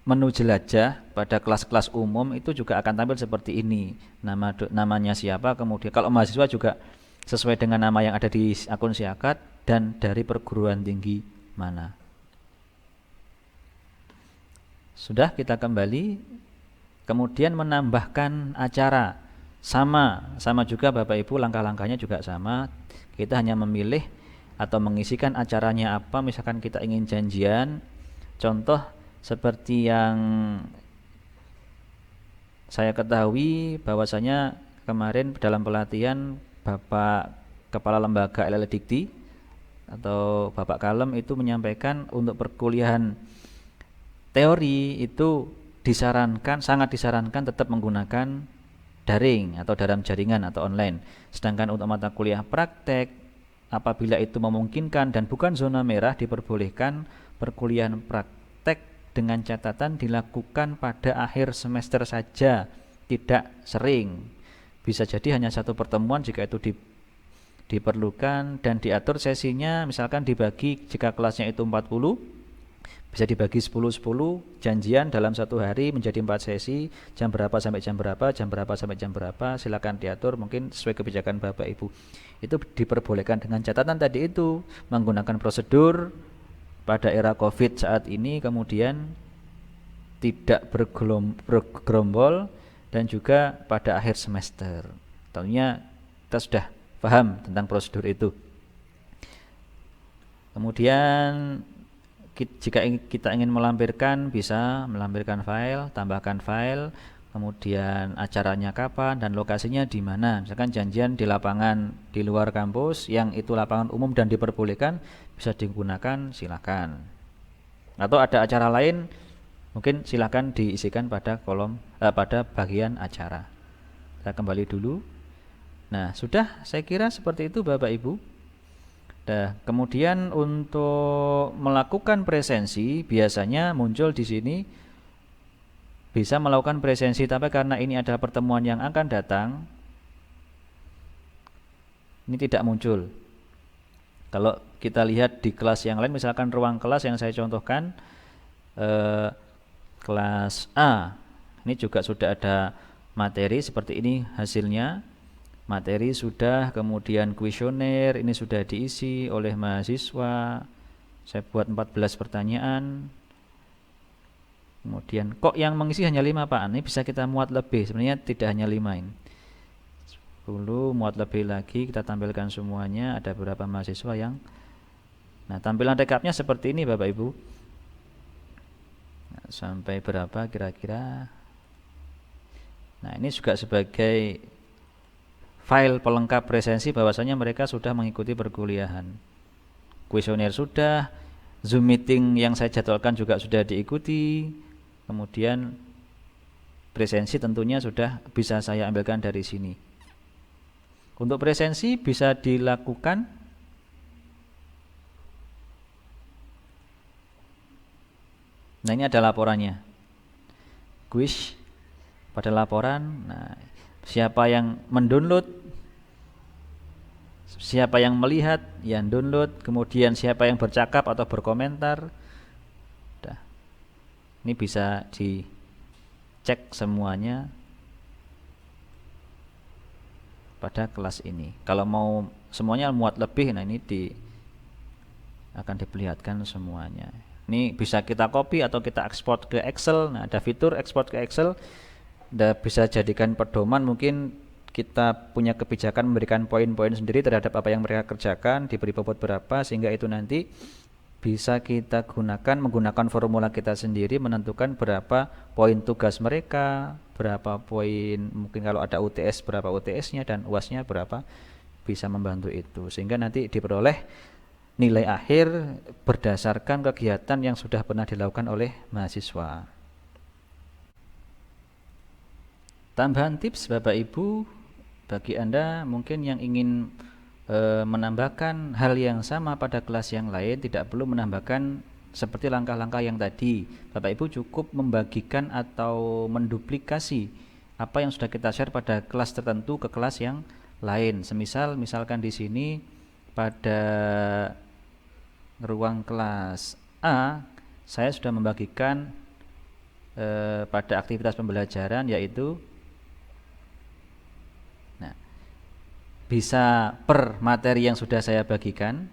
[SPEAKER 2] menu jelajah pada kelas-kelas umum, itu juga akan tampil seperti ini. Namanya siapa, kemudian kalau mahasiswa juga sesuai dengan nama yang ada di akun siakat dan dari perguruan tinggi mana. Sudah, kita kembali. Kemudian menambahkan acara. Sama juga Bapak Ibu, langkah-langkahnya juga sama. Kita hanya memilih atau mengisikan acaranya apa. Misalkan kita ingin janjian, contoh seperti yang saya ketahui bahwasanya kemarin dalam pelatihan Bapak Kepala Lembaga LL Dikti atau Bapak Kalem itu menyampaikan untuk perkuliahan teori itu sangat disarankan tetap menggunakan daring atau dalam jaringan atau online. Sedangkan untuk mata kuliah praktek, apabila itu memungkinkan dan bukan zona merah, diperbolehkan perkuliahan praktek dengan catatan dilakukan pada akhir semester saja, tidak sering. Bisa jadi hanya satu pertemuan jika itu diperlukan, dan diatur sesinya, misalkan dibagi, jika kelasnya itu 40, bisa dibagi 10-10, janjian dalam satu hari menjadi 4 sesi, jam berapa sampai jam berapa, jam berapa sampai jam berapa, silakan diatur mungkin sesuai kebijakan Bapak Ibu. Itu diperbolehkan dengan catatan tadi itu, menggunakan prosedur pada era COVID saat ini, kemudian tidak bergerombol, dan juga pada akhir semester. Tentunya kita sudah paham tentang prosedur itu. Kemudian jika kita ingin melampirkan, bisa melampirkan file, tambahkan file, kemudian acaranya kapan dan lokasinya di mana. Misalkan janjian di lapangan di luar kampus yang itu lapangan umum dan diperbolehkan, bisa digunakan, silakan. Atau ada acara lain Mungkin silakan diisikan pada pada bagian acara. Kita kembali dulu. Nah, sudah, saya kira seperti itu Bapak Ibu. Nah, kemudian untuk melakukan presensi biasanya muncul di sini bisa melakukan presensi, tapi karena ini adalah pertemuan yang akan datang, ini tidak muncul. Kalau kita lihat di kelas yang lain, misalkan ruang kelas yang saya contohkan, kelas A, ini juga sudah ada materi seperti ini hasilnya. Materi sudah, kemudian kuesioner ini sudah diisi oleh mahasiswa. Saya buat 14 pertanyaan. Kemudian kok yang mengisi hanya 5 Pak? Ini bisa kita muat lebih. Sebenarnya tidak hanya 5 ini. 10 muat lebih lagi, kita tampilkan semuanya. Ada beberapa mahasiswa yang tampilan rekapnya seperti ini Bapak Ibu. Sampai berapa kira-kira? Nah, ini juga sebagai file pelengkap presensi bahwasanya mereka sudah mengikuti perkuliahan. Kuesioner sudah, Zoom meeting yang saya jadwalkan juga sudah diikuti. Kemudian presensi tentunya sudah bisa saya ambilkan dari sini. Untuk presensi bisa dilakukan nah, ini ada laporannya. Quiz pada laporan. Nah, siapa yang mendownload, siapa yang melihat, yang download, kemudian siapa yang bercakap atau berkomentar. Nah, ini bisa dicek semuanya pada kelas ini. Kalau mau semuanya muat lebih, nah ini akan diperlihatkan semuanya. Ini bisa kita copy atau kita ekspor ke Excel. Nah, ada fitur ekspor ke Excel. Bisa jadikan pedoman, mungkin kita punya kebijakan memberikan poin-poin sendiri terhadap apa yang mereka kerjakan, diberi bobot berapa, sehingga itu nanti bisa kita gunakan menggunakan formula kita sendiri, menentukan berapa poin tugas mereka, berapa poin, mungkin kalau ada UTS berapa UTS-nya, dan UAS-nya berapa, bisa membantu itu, sehingga nanti diperoleh nilai akhir berdasarkan kegiatan yang sudah pernah dilakukan oleh mahasiswa. Tambahan tips Bapak Ibu, bagi Anda mungkin yang ingin menambahkan hal yang sama pada kelas yang lain, tidak perlu menambahkan seperti langkah-langkah yang tadi. Bapak Ibu cukup membagikan atau menduplikasi apa yang sudah kita share pada kelas tertentu ke kelas yang lain. Misalkan di sini pada ruang kelas A, saya sudah membagikan pada aktivitas pembelajaran, yaitu bisa per materi yang sudah saya bagikan.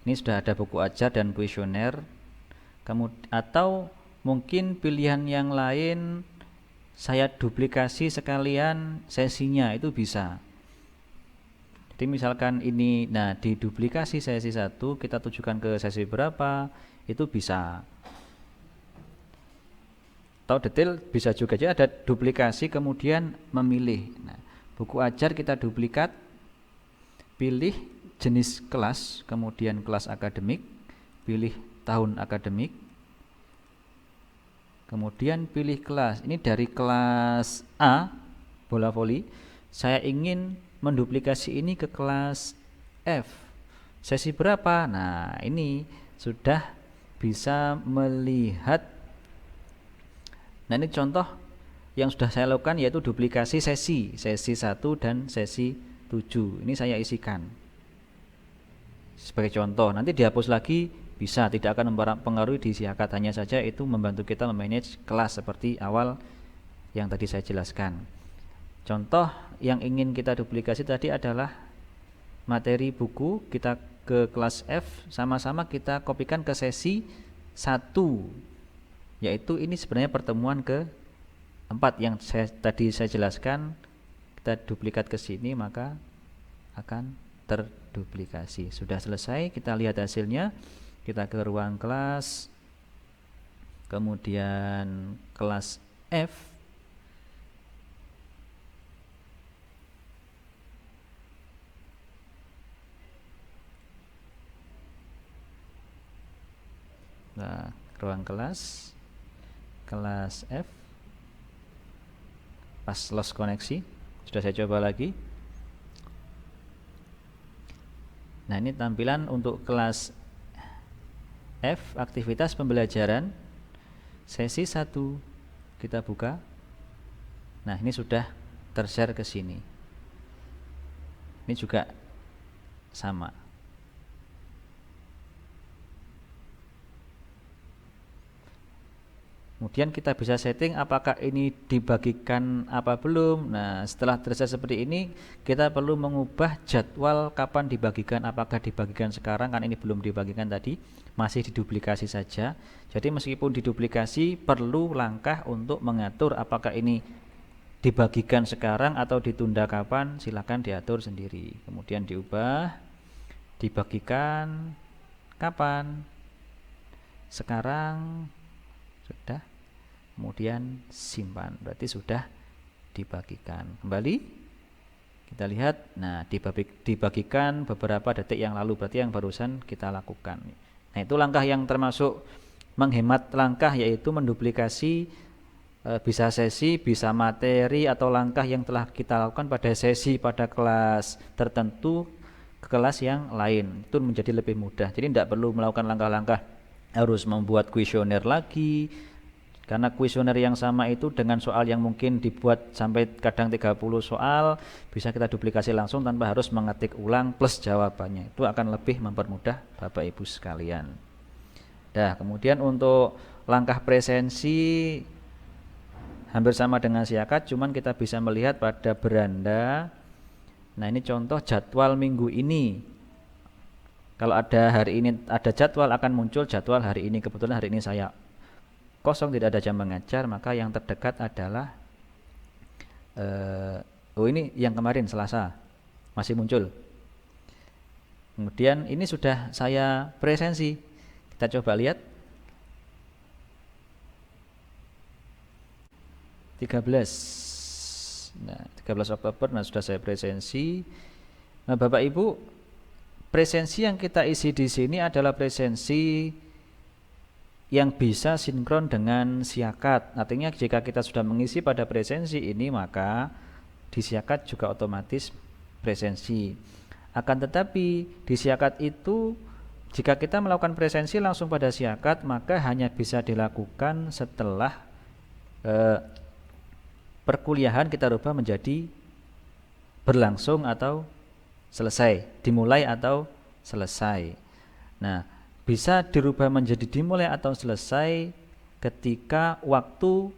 [SPEAKER 2] Ini sudah ada buku ajar dan kuesioner. Atau mungkin pilihan yang lain saya duplikasi sekalian sesinya, itu bisa. Jadi misalkan ini diduplikasi sesi 1, kita tujukan ke sesi berapa, itu bisa. Atau detail bisa juga, jadi ada duplikasi kemudian memilih. Buku ajar kita duplikat, pilih jenis kelas, kemudian kelas akademik, pilih tahun akademik, kemudian pilih kelas. Ini dari kelas A, bola voli, saya ingin menduplikasi ini ke kelas F, sesi berapa. Nah, ini sudah bisa melihat. Nah, ini contoh yang sudah saya lakukan, yaitu duplikasi sesi 1 dan sesi 7. Ini saya isikan sebagai contoh. Nanti dihapus lagi bisa, tidak akan mempengaruhi diisi akad, hanya saja itu membantu kita memanage kelas seperti awal yang tadi saya jelaskan. Contoh yang ingin kita duplikasi tadi adalah materi buku, kita ke kelas F, sama-sama kita kopikan ke sesi 1, yaitu ini sebenarnya pertemuan ke-4 yang tadi saya jelaskan. Kita duplikat ke sini, maka akan terduplikasi. Sudah selesai, kita lihat hasilnya. Kita ke ruang kelas, kemudian kelas F. Nah, ruang kelas, kelas F. Pas lost koneksi. Sudah saya coba lagi. Nah, ini tampilan untuk kelas F, aktivitas pembelajaran sesi 1. Kita buka. Nah, ini sudah tershare ke sini. Ini juga sama. Kemudian kita bisa setting apakah ini dibagikan apa belum. Nah, setelah terjadi seperti ini, kita perlu mengubah jadwal kapan dibagikan. Apakah dibagikan sekarang, kan ini belum dibagikan tadi, masih diduplikasi saja. Jadi meskipun diduplikasi, perlu langkah untuk mengatur apakah ini dibagikan sekarang atau ditunda kapan, silakan diatur sendiri. Kemudian diubah, dibagikan kapan, sekarang, sudah. Kemudian simpan, berarti sudah dibagikan. Kembali kita lihat, nah dibagikan beberapa detik yang lalu, berarti yang barusan kita lakukan. Nah, itu langkah yang termasuk menghemat langkah, yaitu menduplikasi bisa sesi, bisa materi, atau langkah yang telah kita lakukan pada sesi pada kelas tertentu ke kelas yang lain. Itu menjadi lebih mudah. Jadi tidak perlu melakukan langkah-langkah harus membuat kuesioner lagi, karena kuesioner yang sama itu dengan soal yang mungkin dibuat sampai kadang 30 soal bisa kita duplikasi langsung tanpa harus mengetik ulang plus jawabannya. Itu akan lebih mempermudah Bapak Ibu sekalian. Nah, kemudian untuk langkah presensi hampir sama dengan siakat, cuman kita bisa melihat pada beranda. Nah, ini contoh jadwal minggu ini. Kalau ada hari ini ada jadwal, akan muncul jadwal hari ini. Kebetulan hari ini saya kosong, tidak ada jam mengajar, maka yang terdekat adalah ini yang kemarin Selasa masih muncul. Kemudian ini sudah saya presensi, kita coba lihat 13. Nah, 13 Oktober, nah sudah saya presensi. Nah, Bapak Ibu, presensi yang kita isi di sini adalah presensi yang bisa sinkron dengan siakat. Artinya jika kita sudah mengisi pada presensi ini, maka di siakat juga otomatis presensi. Akan tetapi di siakat itu, jika kita melakukan presensi langsung pada siakat, maka hanya bisa dilakukan setelah perkuliahan kita rubah menjadi berlangsung atau selesai, dimulai atau selesai. Nah, bisa dirubah menjadi dimulai atau selesai ketika waktu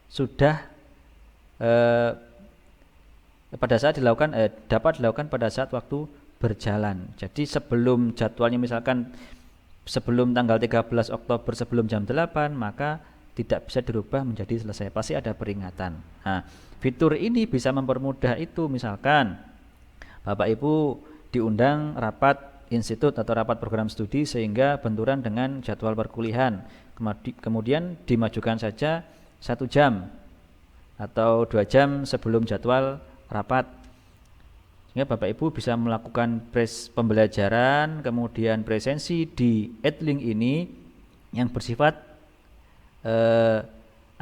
[SPEAKER 2] sudah pada saat dilakukan dapat dilakukan pada saat waktu berjalan. Jadi sebelum jadwalnya, misalkan sebelum tanggal 13 Oktober sebelum jam 8, maka tidak bisa dirubah menjadi selesai, pasti ada peringatan. Nah, fitur ini bisa mempermudah itu. Misalkan Bapak Ibu diundang rapat institut atau rapat program studi sehingga benturan dengan jadwal perkuliahan, kemudian dimajukan saja 1 jam atau 2 jam sebelum jadwal rapat, sehingga Bapak Ibu bisa melakukan pembelajaran kemudian presensi di Edlink ini yang bersifat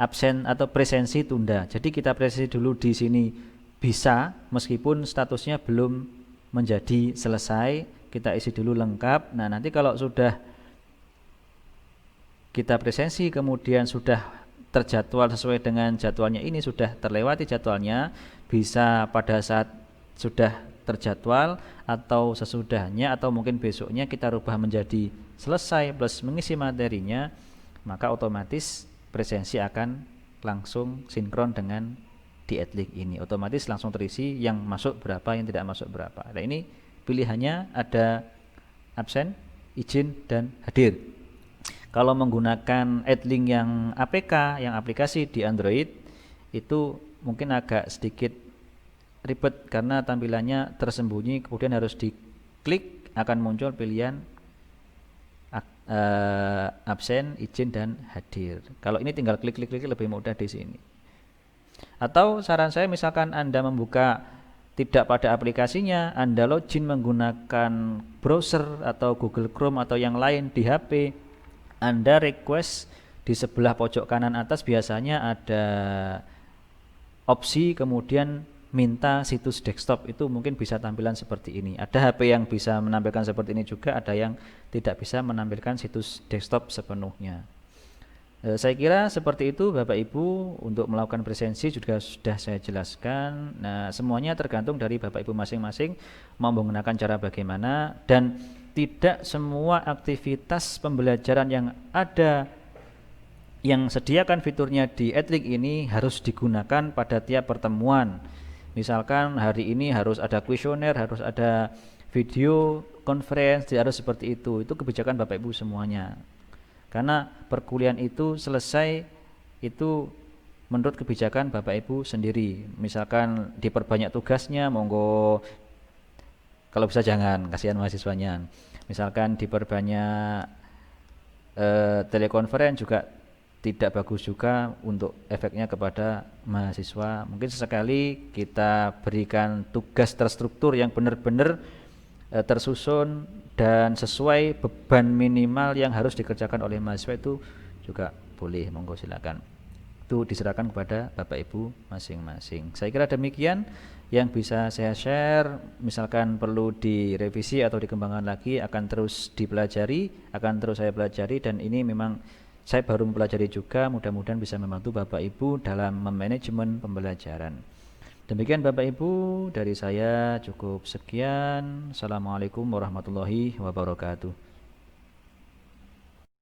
[SPEAKER 2] absen atau presensi tunda. Jadi kita presensi dulu di sini bisa, meskipun statusnya belum menjadi selesai, kita isi dulu lengkap. Nah, nanti kalau sudah kita presensi kemudian sudah terjadwal sesuai dengan jadwalnya, ini sudah terlewati jadwalnya, bisa pada saat sudah terjadwal atau sesudahnya atau mungkin besoknya kita rubah menjadi selesai plus mengisi materinya, maka otomatis presensi akan langsung sinkron dengan di Edlink ini. Otomatis langsung terisi yang masuk berapa, yang tidak masuk berapa. Nah, ini pilihannya ada absen, izin, dan hadir. Kalau menggunakan Edlink yang APK, yang aplikasi di Android, itu mungkin agak sedikit ribet karena tampilannya tersembunyi, kemudian harus diklik akan muncul pilihan absen, izin, dan hadir. Kalau ini tinggal klik lebih mudah di sini. Atau saran saya, misalkan Anda membuka tidak pada aplikasinya, Anda login menggunakan browser atau Google Chrome atau yang lain di HP, Anda request di sebelah pojok kanan atas biasanya ada opsi kemudian minta situs desktop, itu mungkin bisa tampilan seperti ini. Ada HP yang bisa menampilkan seperti ini juga, ada yang tidak bisa menampilkan situs desktop sepenuhnya. Saya kira seperti itu Bapak Ibu, untuk melakukan presensi juga sudah saya jelaskan. Nah, semuanya tergantung dari Bapak Ibu masing-masing mau menggunakan cara bagaimana, dan tidak semua aktivitas pembelajaran yang ada yang sediakan fiturnya di Edlink ini harus digunakan pada tiap pertemuan. Misalkan hari ini harus ada kuesioner, harus ada video conference, harus seperti itu. Itu kebijakan Bapak Ibu semuanya. Karena perkuliahan itu selesai itu menurut kebijakan Bapak Ibu sendiri. Misalkan diperbanyak tugasnya, monggo, kalau bisa jangan, kasihan mahasiswanya. Misalkan diperbanyak telekonferensi juga tidak bagus juga untuk efeknya kepada mahasiswa. Mungkin sesekali kita berikan tugas terstruktur yang benar-benar tersusun dan sesuai beban minimal yang harus dikerjakan oleh mahasiswa, itu juga boleh, monggo silakan. Itu diserahkan kepada Bapak Ibu masing-masing. Saya kira demikian yang bisa saya share. Misalkan perlu direvisi atau dikembangkan lagi, akan terus dipelajari, akan terus saya pelajari, dan ini memang saya baru mempelajari juga, mudah-mudahan bisa membantu Bapak Ibu dalam memanajemen pembelajaran. Demikian Bapak Ibu, dari saya cukup sekian. Assalamualaikum warahmatullahi wabarakatuh.